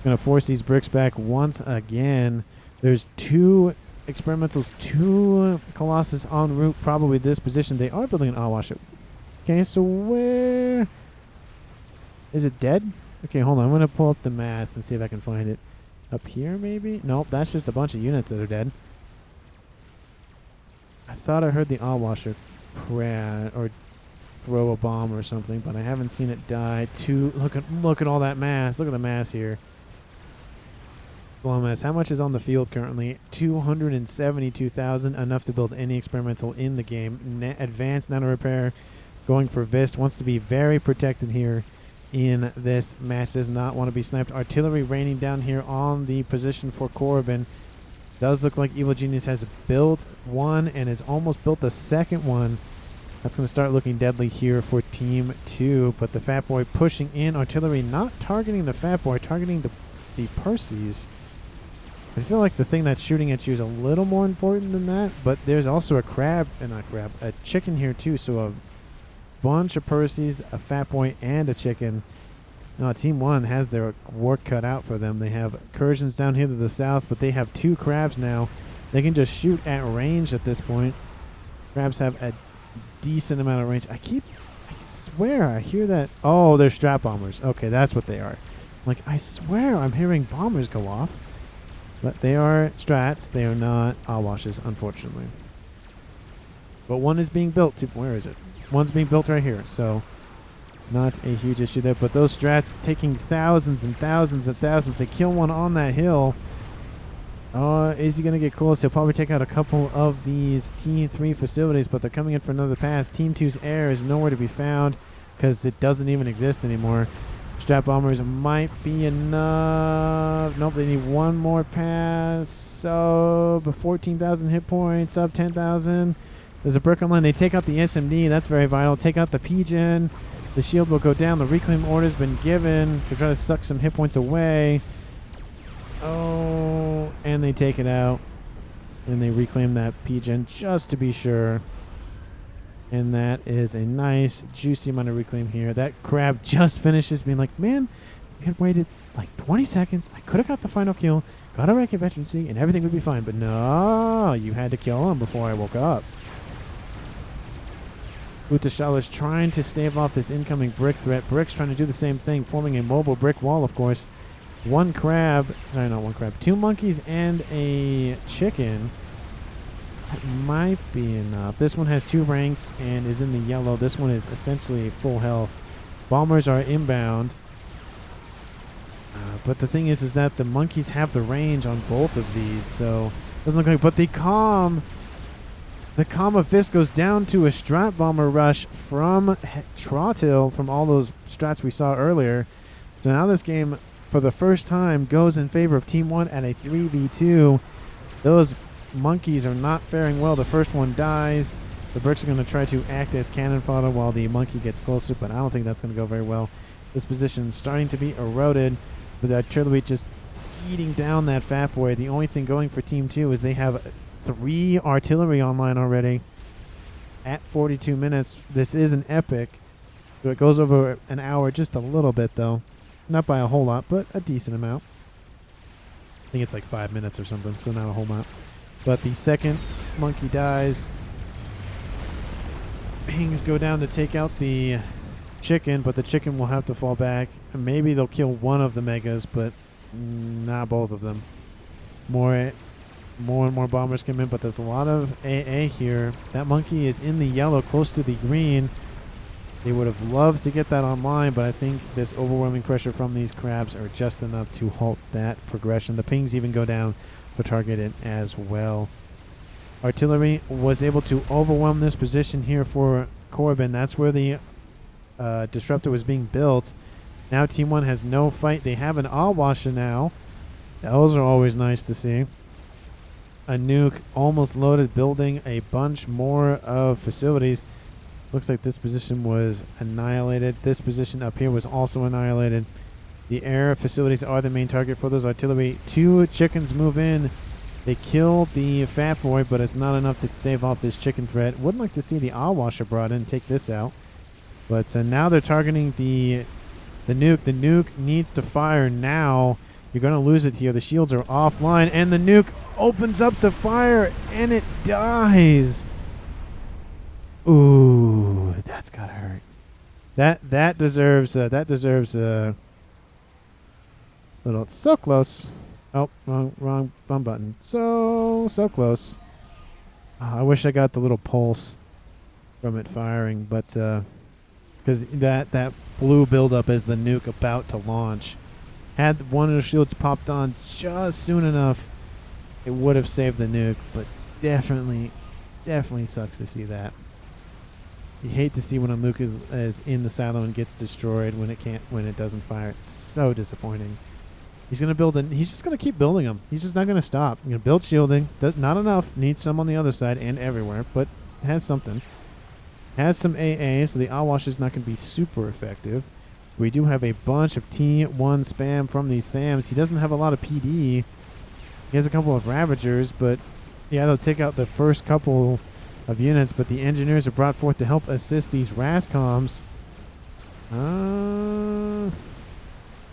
Going to force these bricks back once again. There's 2 experimentals, 2 Colossus en route, probably this position. They are building an Awasher. Okay, so where is it? Dead? Okay, hold on. I'm going to pull up the mass and see if I can find it. Up here, maybe? Nope, that's just a bunch of units that are dead. I thought I heard the Awasher or throw a bomb or something, but I haven't seen it die. Look at all that mass. Look at the mass here. Mass. How much is on the field currently? 272,000, enough to build any experimental in the game. Advanced nano repair, going for Vist. Wants to be very protected here in this match. Does not want to be sniped. Artillery raining down here on the position for Corbin. Does look like Evil Genius has built one and has almost built the second one. That's going to start looking deadly here for Team 2. But the Fat Boy pushing in. Artillery not targeting the Fat Boy, targeting the Percy's. I feel like the thing that's shooting at you is a little more important than that, but there's also a chicken here too, so a bunch of Percy's, a Fat Boy, and a chicken. Now, Team 1 has their work cut out for them. They have incursions down here to the south, but they have 2 crabs now. They can just shoot at range at this point. Crabs have a decent amount of range. I swear I hear that. Oh, they're strap bombers. Okay, that's what they are. Like, I swear I'm hearing bombers go off. But they are strats. They are not Awashes, unfortunately. But one is being built. Where is it? One's being built right here. So Not a huge issue there, but those strats taking thousands and thousands and thousands. They kill one on that hill. Is he going to get close? He'll probably take out a couple of these Team 3 facilities, but they're coming in for another pass. Team 2's air is nowhere to be found because it doesn't even exist anymore. Strat bombers might be enough. Nope, they need one more pass. So, 14,000 hit points, up 10,000. There's a brick on line. They take out the SMD. That's very vital. Take out the PGen. The shield will go down. The reclaim order's been given to try to suck some hit points away. Oh, and they take it out. And they reclaim that PGen just to be sure. And that is a nice, juicy amount of reclaim here. That crab just finishes being like, man, we had waited like 20 seconds. I could have got the final kill, got a rank at Veteran C, and everything would be fine. But no, you had to kill him before I woke up. Utashala is trying to stave off this incoming brick threat. Brick's trying to do the same thing, forming a mobile brick wall, of course. One crab, sorry, not one crab, 2 monkeys and a chicken. That might be enough. This one has 2 ranks and is in the yellow. This one is essentially full health. Bombers are inbound. But the thing is that the monkeys have the range on both of these, so doesn't look like. But the calm of Fist goes down to a strat bomber rush from Trottil from all those strats we saw earlier. So now this game, for the first time, goes in favor of Team 1 at a 3v2. Those monkeys are not faring well. The first one dies. The bricks are going to try to act as cannon fodder while the monkey gets closer, but I don't think that's going to go very well. This position is starting to be eroded, with the artillery just eating down that fat boy. The only thing going for Team 2 is they have 3 artillery online already at 42 minutes. This is an epic. So it goes over an hour just a little bit, though. Not by a whole lot, but a decent amount. I think it's like 5 minutes or something, so not a whole lot. But the second monkey dies. Pings go down to take out the chicken, but the chicken will have to fall back. And maybe they'll kill one of the megas, but not both of them. More and more bombers come in, but there's a lot of AA here. That monkey is in the yellow, close to the green. They would have loved to get that online, but I think this overwhelming pressure from these crabs are just enough to halt that progression. The pings even go down to target it as well. Artillery was able to overwhelm this position here for Corbin. That's where the disruptor was being built. Now Team 1 has no fight. They have an Awasha now. Those are always nice to see. A nuke almost loaded, building a bunch more of facilities. Looks like this position was annihilated. This position up here was also annihilated. The air facilities are the main target for those artillery. 2 chickens move in. They kill the fat boy, but it's not enough to stave off this chicken threat. Wouldn't like to see the Awasha brought in, take this out. But now they're targeting the nuke. The nuke needs to fire now. You're going to lose it here. The shields are offline, and the nuke opens up to fire, and it dies. Ooh, that's gotta hurt. That deserves a little. So close. Oh, wrong button. So close. I wish I got the little pulse from it firing, but because that blue buildup as the nuke about to launch. Had one of the shields popped on just soon enough, it would have saved the nuke, but definitely sucks to see that. You hate to see when a nuke is in the silo and gets destroyed when it doesn't fire. It's so disappointing. He's gonna he's just gonna keep building them. He's just not gonna stop. He's gonna build shielding. Not enough. Needs some on the other side and everywhere, but has something. Has some AA, so the Awash is not gonna be super effective. We do have a bunch of T1 spam from these Thams. He doesn't have a lot of PD. He has a couple of Ravagers, but yeah, they'll take out the first couple of units, but the engineers are brought forth to help assist these Rascoms.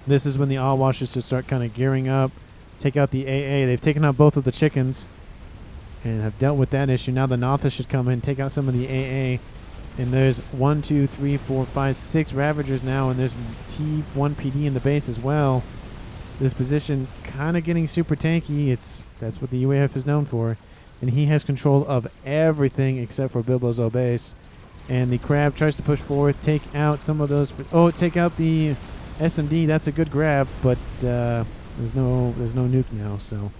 This is when the Awashers should start kind of gearing up, take out the AA. They've taken out both of the chickens and have dealt with that issue. Now the Notha should come in, take out some of the AA. And there's 1, 2, 3, 4, 5, 6 Ravagers now, and there's T1 PD in the base as well. This position kind of getting super tanky. That's what the UAF is known for. And he has control of everything except for Bilbo's base. And the crab tries to push forward, take out some of those. Oh, take out the SMD. That's a good grab, but there's no nuke now, so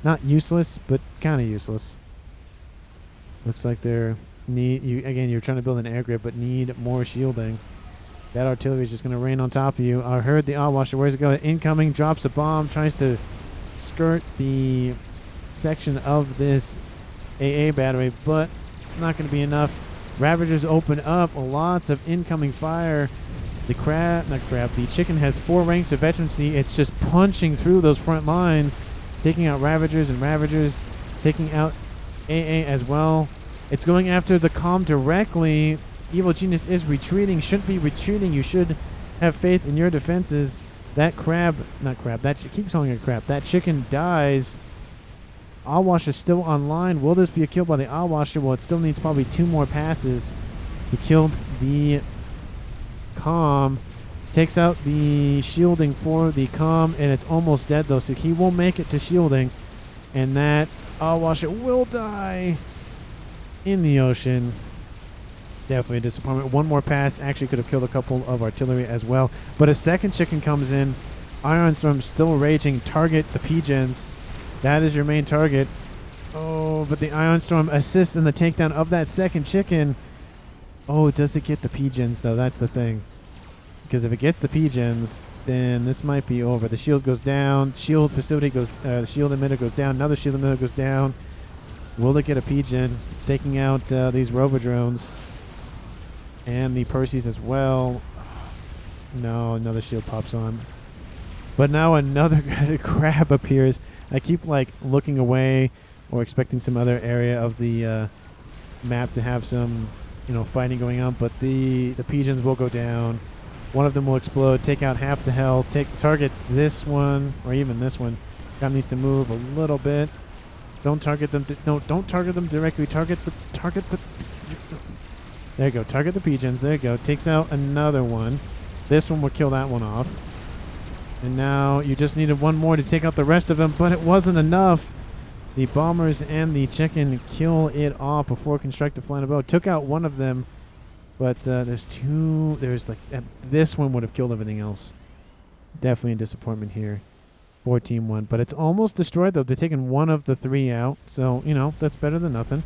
not useless, but kind of useless. Looks like they're you're trying to build an air grip, but need more shielding. That artillery is just going to rain on top of you. I heard the washer. Where's it going? Incoming, drops a bomb, tries to skirt the section of this AA battery, but it's not going to be enough. Ravagers open up, lots of incoming fire. The chicken has 4 ranks of veterancy. It's just punching through those front lines, taking out Ravagers and Ravagers, taking out AA as well. It's going after the comm directly. Evil Genius is retreating, shouldn't be retreating. You should have faith in your defenses. That keep calling it crab. That chicken dies. Awash is still online. Will this be a kill by the Awasher? Well, it still needs probably 2 more passes to kill the comm. Takes out the shielding for the comm, and it's almost dead though, so he will make it to shielding. And that Awasher will die in the ocean. Definitely a disappointment. 1 more pass actually could have killed a couple of artillery as well. But a second chicken comes in. Iron Storm still raging. Target the P-Gens. That is your main target. Oh, but the Ion Storm assists in the takedown of that second chicken. Oh, does it get the P-Gens, though? That's the thing. Because if it gets the P-Gens, then this might be over. The shield goes down. Shield facility goes... the shield emitter goes down. Another shield emitter goes down. Will it get a P-Gen? It's taking out these rover drones. And the Perseus as well. No, another shield pops on. But now another crab appears. I keep like looking away or expecting some other area of the map to have some, fighting going on. But the P-Gens will go down. One of them will explode, take out half the hell, target this one or even this one. Guy needs to move a little bit. Don't target them. Don't target them directly. Target the. There you go. Target the P-Gens. There you go. Takes out another one. This one will kill that one off. And now you just needed 1 more to take out the rest of them, but it wasn't enough. The bombers and the chicken kill it off before Constructor flying a boat. Took out one of them, but there's 2. There's like this one would have killed everything else. Definitely a disappointment here for Team 1, but it's almost destroyed though. They're taking 1 of the 3 out, so that's better than nothing.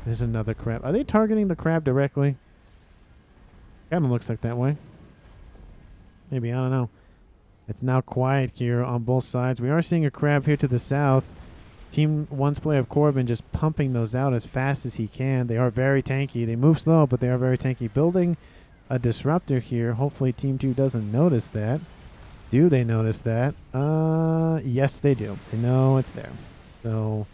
There's another crab. Are they targeting the crab directly? Kind of looks like that way. Maybe, I don't know. It's now quiet here on both sides. We are seeing a crab here to the south. Team 1's player of Corbin just pumping those out as fast as he can. They are very tanky. They move slow, but they are very tanky. Building a disruptor here. Hopefully Team 2 doesn't notice that. Do they notice that? Yes, they do. They know it's there. So...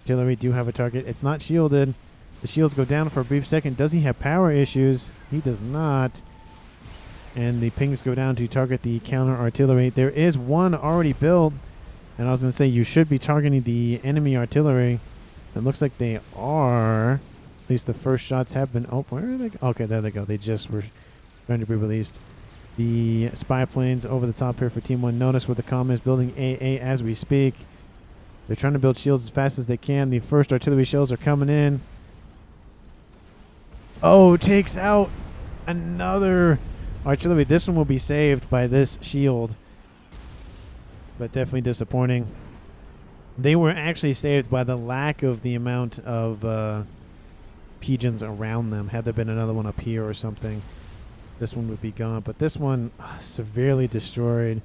artillery do have a target. It's not shielded. The shields go down for a brief second. Does he have power issues? He does not. And the pings go down to target the counter artillery. There is 1 already built. And I was going to say you should be targeting the enemy artillery. It looks like they are. At least the first shots have been... Oh, where are they? Okay, there they go. They just were trying to be released. The spy planes over the top here for Team 1. Notice where the comm is building AA as we speak. They're trying to build shields as fast as they can. The first artillery shells are coming in. Oh, takes out another artillery. This one will be saved by this shield. But definitely disappointing. They were actually saved by the lack of the amount of P-Gens around them. Had there been another one up here or something, this one would be gone. But this one, severely destroyed.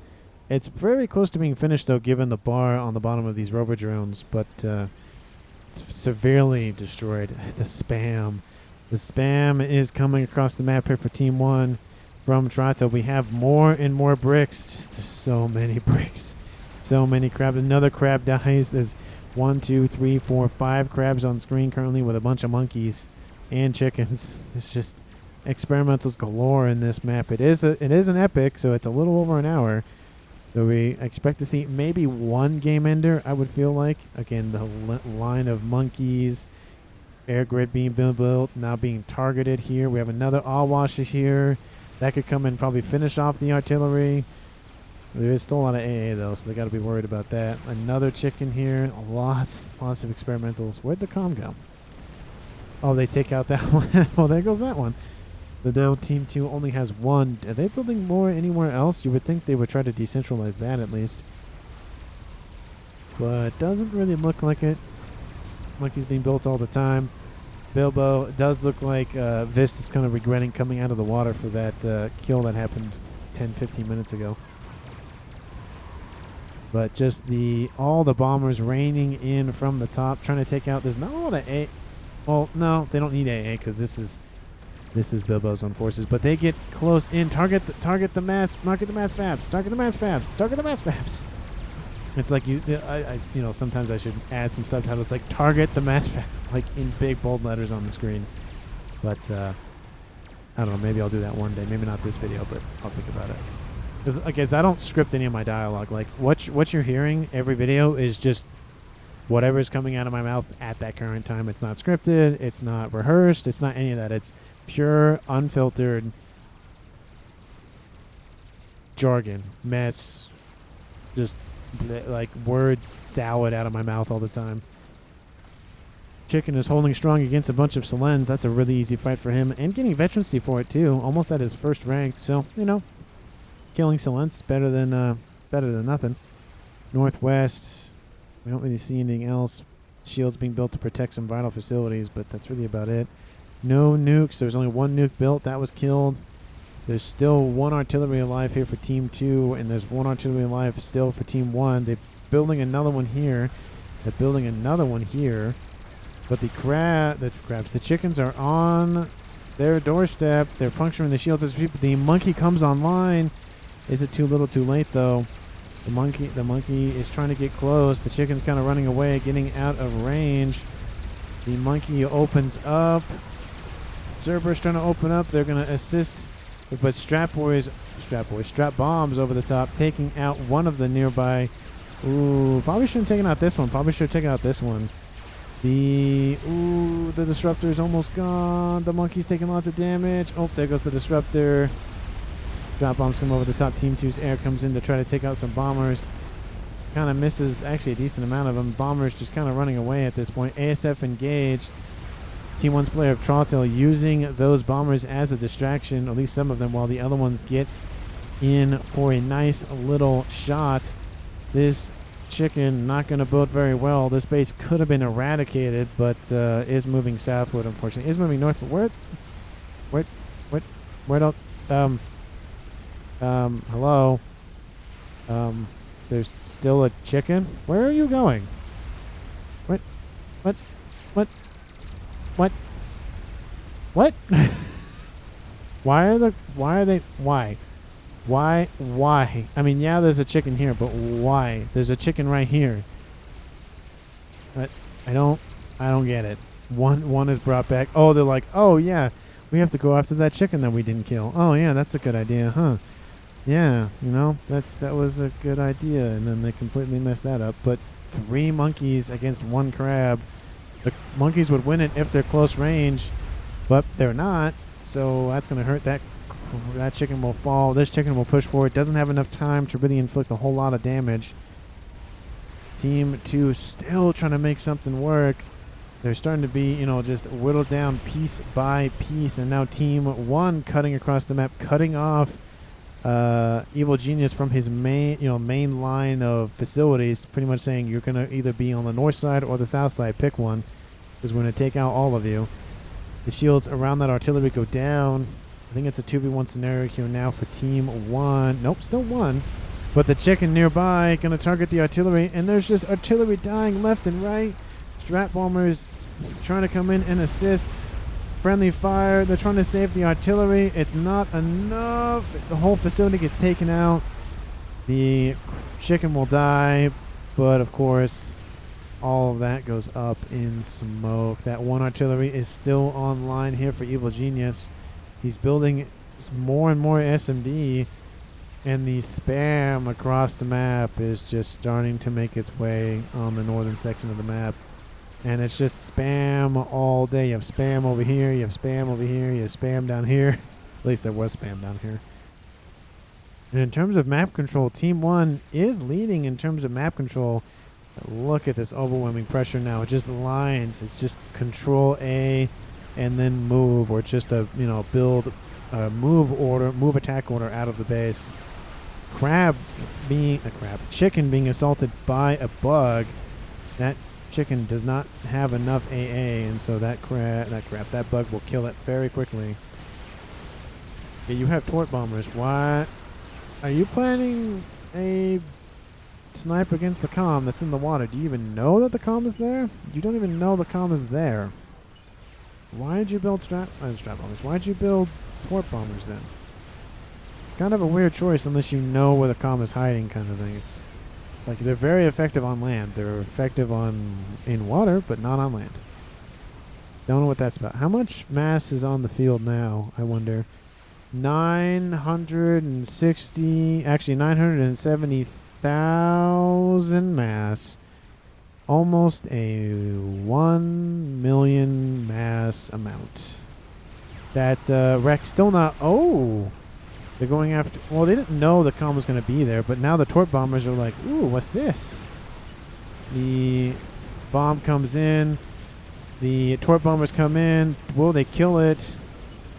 It's very close to being finished, though, given the bar on the bottom of these rover drones. But it's severely destroyed. The spam. The spam is coming across the map here for Team 1 from Trato. We have more and more bricks. Just, there's so many bricks. So many crabs. Another crab dies. There's 1, 2, 3, 4, 5 crabs on screen currently with a bunch of monkeys and chickens. It's just experimentals galore in this map. It is an epic, so it's a little over an hour. So we expect to see maybe 1 game ender, I would feel like. Again, the line of monkeys, air grid being built, now being targeted here. We have another Awasher here. That could come and probably finish off the artillery. There is still a lot of AA, though, so they got to be worried about that. Another chicken here. Lots of experimentals. Where'd the comm go? Oh, they take out that one. Oh, there goes that one. The now Team 2 only has one. Are they building more anywhere else? You would think they would try to decentralize that at least. But doesn't really look like it. Like he's being built all the time. Bilbo, it does look like Vist is kind of regretting coming out of the water for that kill that happened 10-15 minutes ago. But just all the bombers raining in from the top, trying to take out. There's not a lot of A. Well, no, they don't need AA because this is Bilbo's own forces. But they get close in. Target the mass fabs. Target the mass fabs. Target the mass fabs. It's like you know, sometimes I should add some subtitles like target the mass fab, like in big bold letters on the screen. But I don't know. Maybe I'll do that one day. Maybe not this video, but I'll think about it. Because I guess I don't script any of my dialogue. Like what you're hearing every video is just whatever is coming out of my mouth at that current time. It's not scripted. It's not rehearsed. It's not any of that. It's pure, unfiltered jargon, mess, just like words salad out of my mouth all the time. Chicken is holding strong against a bunch of Selens. That's a really easy fight for him. And getting veterancy for it, too. Almost at his first rank. So, you know, killing Selens better than nothing. Northwest, we don't really see anything else. Shields being built to protect some vital facilities, but that's really about it. No nukes. There's only one nuke built. That was killed. There's still one artillery alive here for Team 2, and there's one artillery alive still for Team 1. They're building another one here. They're building another one here. But the chickens are on their doorstep. They're puncturing the shields as the monkey comes online. Is it too little too late, though? The monkey is trying to get close. The chicken's kind of running away, getting out of range. The monkey opens up. Cerberus trying to open up. They're going to assist. But strap bombs over the top, taking out one of the nearby. Ooh, probably shouldn't have taken out this one. Probably should have taken out this one. The disruptor is almost gone. The monkey's taking lots of damage. Oh, there goes the disruptor. Drop bombs come over the top. Team 2's air comes in to try to take out some bombers. Kind of misses actually a decent amount of them. Bombers just kind of running away at this point. ASF engage. Team 1's player of Trautel using those bombers as a distraction, at least some of them, while the other ones get in for a nice little shot. This chicken not going to build very well. This base could have been eradicated, but is moving southward, unfortunately. Is moving northward. Hello? There's still a chicken? Where are you going? What? Why? I mean, yeah, there's a chicken here, but why? There's a chicken right here. But I don't get it. One is brought back. Oh, they're like, oh yeah, we have to go after that chicken that we didn't kill. Oh yeah, that's a good idea, huh? Yeah, you know, that was a good idea, and then they completely messed that up. But 3 monkeys against 1 crab. The monkeys would win it if they're close range, but they're not. So that's going to hurt. That chicken will fall. This chicken will push forward. Doesn't have enough time to really inflict a whole lot of damage. Team 2 still trying to make something work. They're starting to be, you know, just whittled down piece by piece. And now Team 1 cutting across the map, cutting off Evil Genius from his main line of facilities, pretty much saying you're going to either be on the north side or the south side. Pick one, because we're going to take out all of you. The shields around that artillery go down. I think it's a 2v1 scenario here now for Team 1. Nope, still 1. But the chicken nearby going to target the artillery, and there's just artillery dying left and right. Strat bombers trying to come in and assist. Friendly fire. They're trying to save the artillery. It's not enough. The whole facility gets taken out. The chicken will die, but of course, all of that goes up in smoke. That one artillery is still online here for Evil Genius. He's building more and more SMD, and the spam across the map is just starting to make its way on the northern section of the map. And it's just spam all day. You have spam over here, you have spam over here, you have spam down here. At least there was spam down here. And in terms of map control, Team 1 is leading in terms of map control. Look at this overwhelming pressure now. It just lines. It's just Control A. and then move, or just a build a move attack order out of the base. Chicken being assaulted by a bug. That chicken does not have enough AA, and so that bug will kill it very quickly. Yeah, you have tort bombers. What? Are you planning a snipe against the comm that's in the water? Do you even know that the comm is there? You don't even know the comm is there. Why did you build strap bombers? Why did you build tort bombers then? Kind of a weird choice unless you know where the comm is hiding, kind of thing. It's like they're very effective on land. They're effective in water, but not on land. Don't know what that's about. How much mass is on the field now, I wonder? 970,000 mass. Almost a 1 million mass amount. That wreck still not... Oh! They're going after... Well, they didn't know the comm was going to be there, but now the tort bombers are like, ooh, what's this? The bomb comes in. The tort bombers come in. Will they kill it?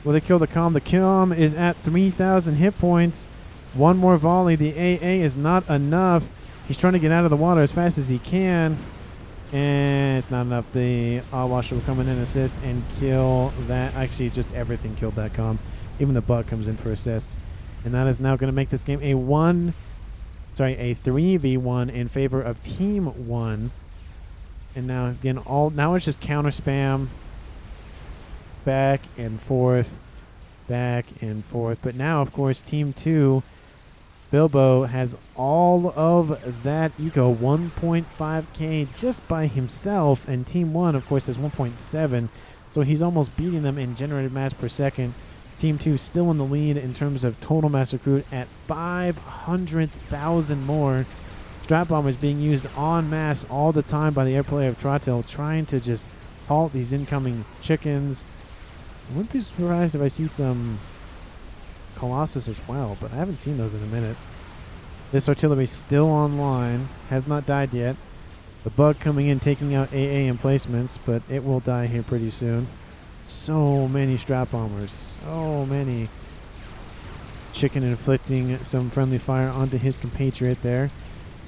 Will they kill the comm? The comm is at 3,000 hit points. One more volley. The AA is not enough. He's trying to get out of the water as fast as he can. And it's not enough. The Washer will come in and assist and kill that. Actually, just everything killed that comm. Even the bug comes in for assist. And that is now going to make this game a 3v1 in favor of Team 1. And now again, now it's just counter spam. Back and forth. Back and forth. But now, of course, Team 2, Bilbo, has all of that eco, 1.5k just by himself. And Team 1, of course, has 1.7. So he's almost beating them in generated mass per second. Team 2 still in the lead in terms of total mass recruit at 500,000 more. Strap bombers being used en masse all the time by the airplay of Trottel, trying to just halt these incoming chickens. I wouldn't be surprised if I see some Colossus as well, but I haven't seen those in a minute. This artillery still online, has not died yet. The bug coming in, taking out AA emplacements, but it will die here pretty soon. So many strap bombers, so many. Chicken inflicting some friendly fire onto his compatriot there.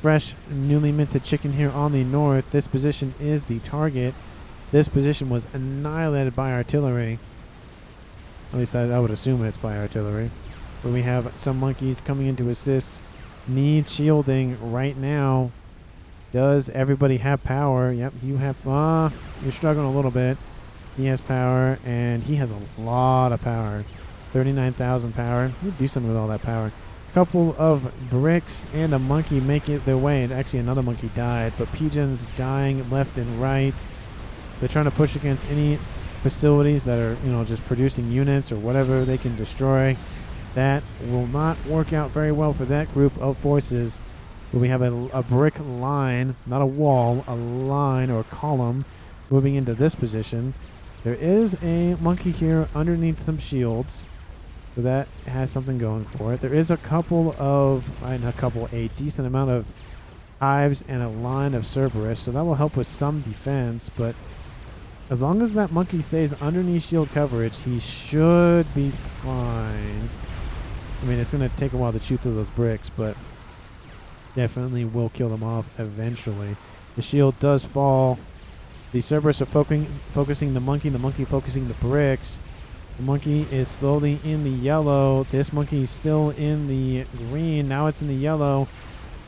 Fresh, newly minted chicken here on the north. This position is the target. This position was annihilated by artillery. At least I would assume it's by artillery. But we have some monkeys coming in to assist. Needs shielding right now. Does everybody have power? Yep, you have... you're struggling a little bit. He has power, and he has a lot of power. 39,000 power. We do something with all that power. Couple of bricks and a monkey make it their way, and actually another monkey died, but pigeons dying left and right. They're trying to push against any facilities that are, just producing units or whatever they can destroy. That will not work out very well for that group of forces. But we have a brick line, not a wall, a line or a column moving into this position. There is a monkey here underneath some shields, so that has something going for it. There is a decent amount of hives and a line of Cerberus, so that will help with some defense, but as long as that monkey stays underneath shield coverage, he should be fine. I mean, it's going to take a while to chew through those bricks, but definitely will kill them off eventually. The shield does fall. The Cerberus are focusing the monkey focusing the bricks. The monkey is slowly in the yellow. This monkey is still in the green. Now it's in the yellow.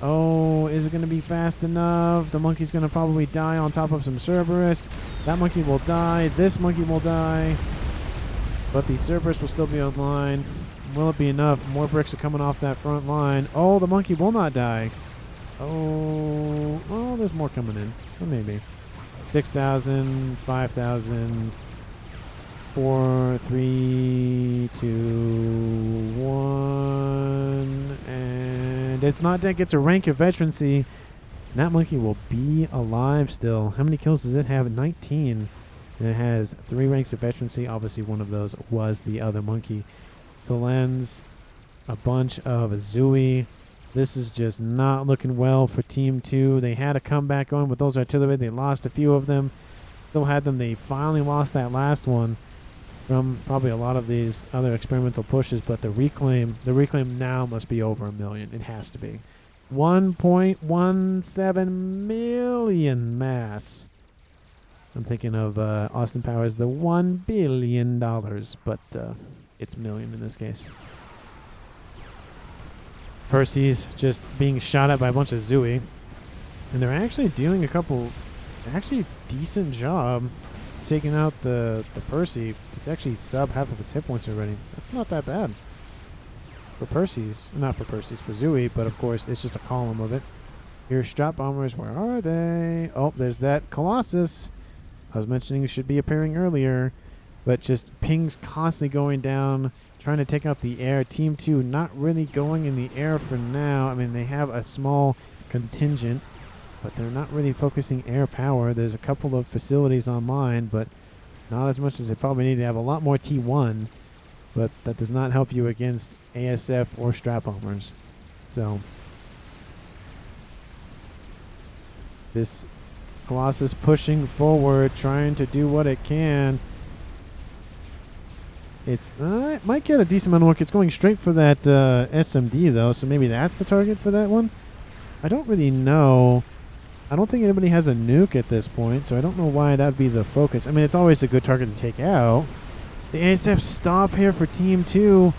Oh, is it going to be fast enough? The monkey's going to probably die on top of some Cerberus. That monkey will die. This monkey will die. But the Cerberus will still be online. Will it be enough? More bricks are coming off that front line. Oh, the monkey will not die. Oh, well, there's more coming in. Or maybe. 6,000, 5,000, 4, 3, 2, 1, and it's not dead. Gets a rank of veterancy. That monkey will be alive still. How many kills does it have? 19. And it has 3 ranks of veterancy. Obviously, one of those was the other monkey. Lens, a bunch of Zooey. This is just not looking well for Team 2. They had a comeback going with those artillery. They lost a few of them. still had them. They finally lost that last one from probably a lot of these other experimental pushes, but the reclaim now must be over 1 million. It has to be. 1.17 million mass. I'm thinking of Austin Powers, the $1 billion, but it's million in this case. Percy's just being shot at by a bunch of Zooey. And they're actually doing a couple, actually decent job taking out the Percy. It's actually sub half of its hit points already. That's not that bad. For Percy's. Not for Percy's, for Zooey, but of course it's just a column of it. Here's Strat Bombers. Where are they? Oh, there's that Colossus. I was mentioning should be appearing earlier, but just pings constantly going down, trying to take out the air. Team 2 not really going in the air for now. I mean, they have a small contingent, but they're not really focusing air power. There's a couple of facilities online, but not as much as they probably need. To have a lot more T1, but that does not help you against ASF or Strat Bombers. So this Colossus pushing forward, trying to do what it can. It might get a decent amount of work. It's going straight for that SMD, though, so maybe that's the target for that one. I don't really know. I don't think anybody has a nuke at this point, so I don't know why that would be the focus. I mean, it's always a good target to take out. The ASF stop here for Team 2.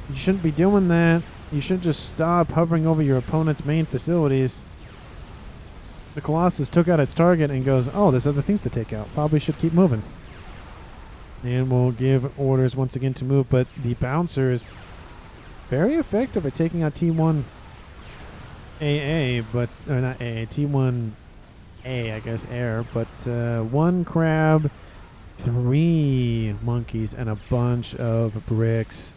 You shouldn't be doing that. You shouldn't just stop hovering over your opponent's main facilities. The Colossus took out its target and goes, oh, there's other things to take out. Probably should keep moving. And we'll give orders once again to move, but the Bouncer is very effective at taking out T1 AA, but, or not AA, T1 A, I guess, air, but 1 crab, 3 monkeys, and a bunch of bricks.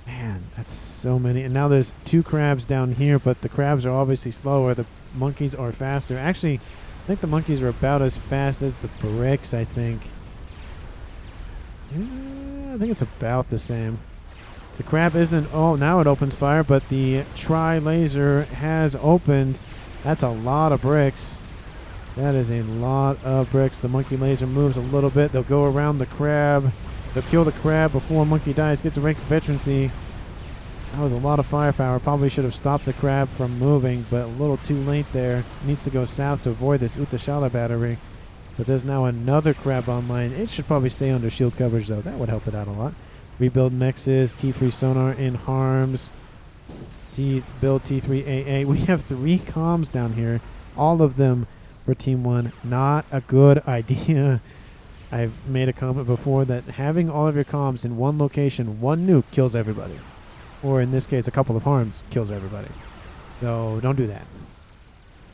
Man, that's so many. And now there's 2 crabs down here, but the crabs are obviously slower. The monkeys are faster. Actually, I think the monkeys are about as fast as the bricks, I think. Yeah, I think it's about the same. The crab isn't... Oh, now it opens fire, but the tri-laser has opened. That's a lot of bricks. That is a lot of bricks. The monkey laser moves a little bit. They'll go around the crab. They'll kill the crab before monkey dies. Gets a rank of veterancy. That was a lot of firepower. Probably should have stopped the crab from moving, but a little too late there. Needs to go south to avoid this Utashala battery. But there's now another crab online. It should probably stay under shield coverage, though. That would help it out a lot. Rebuild Mexes. T3 sonar in harms. Build T3 AA. We have 3 comms down here. All of them for Team 1. Not a good idea. I've made a comment before that having all of your comms in one location, 1 nuke kills everybody. Or in this case, a couple of harms kills everybody. So don't do that.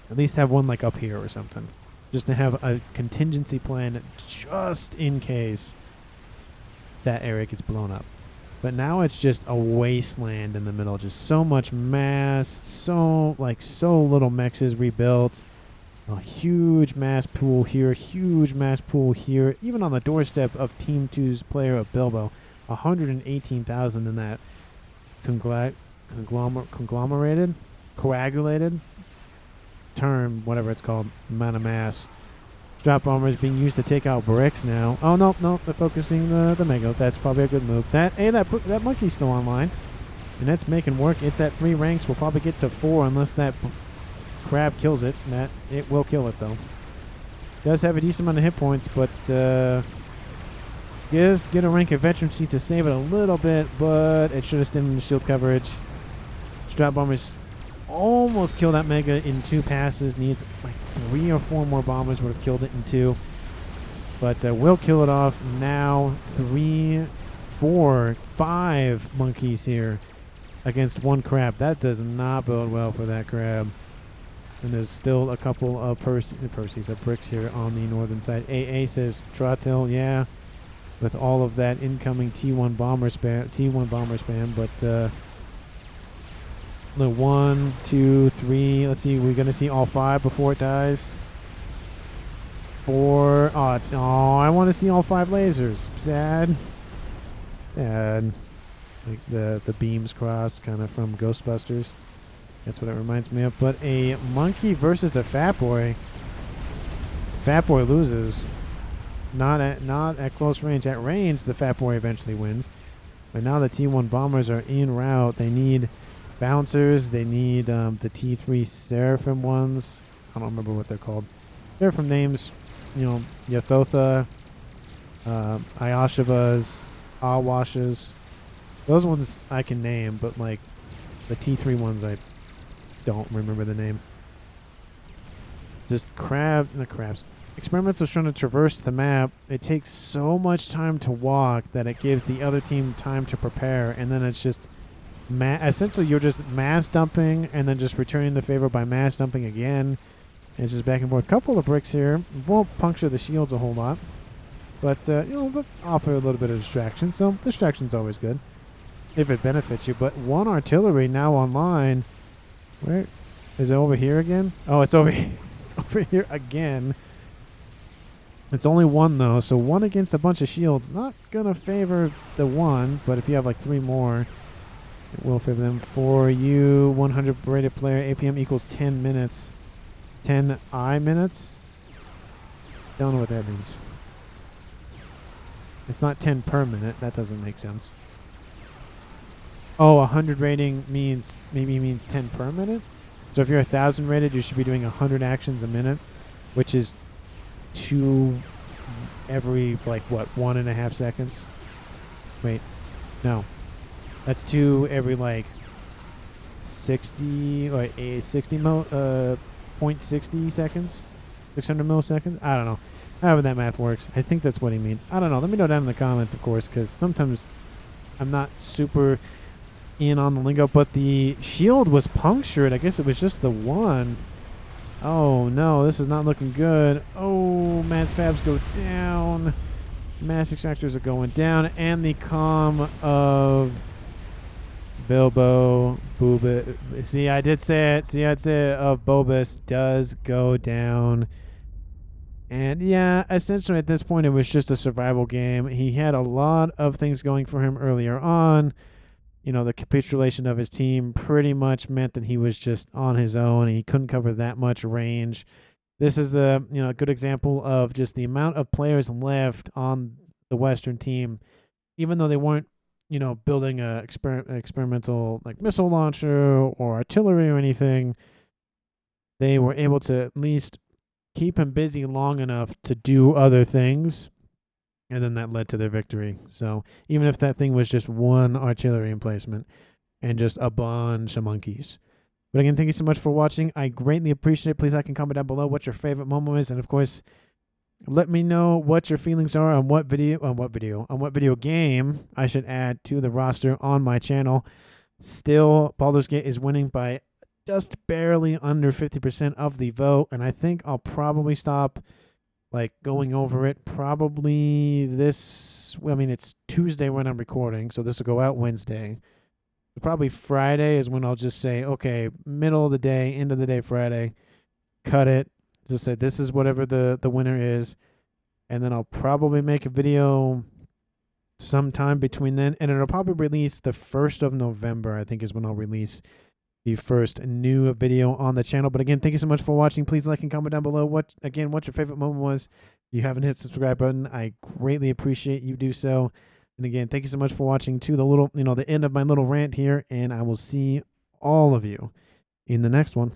At least have one like up here or something. Just to have a contingency plan just in case that area gets blown up. But now it's just a wasteland in the middle. Just so much mass. So little mechs is rebuilt. A huge mass pool here. Huge mass pool here. Even on the doorstep of Team 2's player of Bilbo. 118,000 in that conglomerated, coagulated term, whatever it's called, amount of mass. Strat Bomber is being used to take out bricks now. Oh, no, they're focusing the Mega. That's probably a good move. That monkey's still online, and that's making work. It's at 3 ranks. We'll probably get to 4 unless that crab kills it. And it will kill it, though. Does have a decent amount of hit points, but just get a rank of veterancy to save it a little bit, but it should have stayed in the shield coverage. Strat Bombers almost killed that Mega in 2 passes. Needs like 3 or 4 more bombers would have killed it in 2. But we'll kill it off now. 3, 4, 5 monkeys here against 1 crab. That does not bode well for that crab. And there's still a couple of Percy's of bricks here on the northern side. AA says Trottel, yeah, with all of that incoming T1 bomber spam, but the 1, 2, 3. Let's see. We're gonna see all 5 before it dies. 4. Oh, I want to see all 5 lasers. Sad. Like the beams cross, kind of from Ghostbusters. That's what it reminds me of. But a monkey versus a fat boy. Fat boy loses. Not at close range. At range, the Fat Boy eventually wins. But now the T1 bombers are en route. They need bouncers. They need the T3 Seraphim ones. I don't remember what they're called. Seraphim names, you know, Yathotha, Ayashivas, Awashes. Those ones I can name, but like the T3 ones I don't remember the name. Just crabs. Experimentals trying to traverse the map. It takes so much time to walk that it gives the other team time to prepare, and then it's just essentially you're just mass dumping and then just returning the favor by mass dumping again. And it's just back and forth. Couple of bricks here won't puncture the shields a whole lot, but you know, they'll offer a little bit of distraction. So distraction's always good if it benefits you. But one artillery now online. Where is it? Over here again? Oh, it's over here. It's over here again. It's only one, though, so one against a bunch of shields. Not going to favor the one, but if you have like 3 more, it will favor them. For you, 100 rated player, APM equals 10 minutes. 10 I minutes? Don't know what that means. It's not 10 per minute. That doesn't make sense. Oh, 100 rating means 10 per minute? So if you're 1,000 rated, you should be doing 100 actions a minute, which is 2 every, like, what, 1.5 seconds? Wait, no. That's 2 every, like, 60, like, 0.60 seconds? 600 milliseconds? I don't know. However that math works. I think that's what he means. I don't know. Let me know down in the comments, of course, because sometimes I'm not super in on the lingo, but the shield was punctured. I guess it was just the one. Oh, no, this is not looking good. Oh, mass fabs go down. Mass extractors are going down. And the comm of Bilbo, Boobus. See, I did say it. See, I'd say it. Of Bobus does go down. And, yeah, essentially at this point, it was just a survival game. He had a lot of things going for him earlier on. You know, the capitulation of his team pretty much meant that he was just on his own. And he couldn't cover that much range. This is a good example of just the amount of players left on the Western team, even though they weren't, building a experimental like missile launcher or artillery or anything. They were able to at least keep him busy long enough to do other things. And then that led to their victory. So even if that thing was just one artillery emplacement and just a bunch of monkeys. But again, thank you so much for watching. I greatly appreciate it. Please like and comment down below what your favorite moment is. And of course, let me know what your feelings are on what video game I should add to the roster on my channel. Still, Baldur's Gate is winning by just barely under 50% of the vote. And I think I'll probably stop going over it probably it's Tuesday when I'm recording, so this will go out Wednesday. So probably Friday is when I'll just say, okay, middle of the day, end of the day Friday, cut it, just say this is whatever the winner is, and then I'll probably make a video sometime between then, and it'll probably release the 1st of November, I think is when I'll release the first new video on the channel. But again, thank you so much for watching. Please like and comment down below what your favorite moment was. If you haven't hit the subscribe button, I greatly appreciate you do so. And again, thank you so much for watching to the end of my little rant here, and I will see all of you in the next one.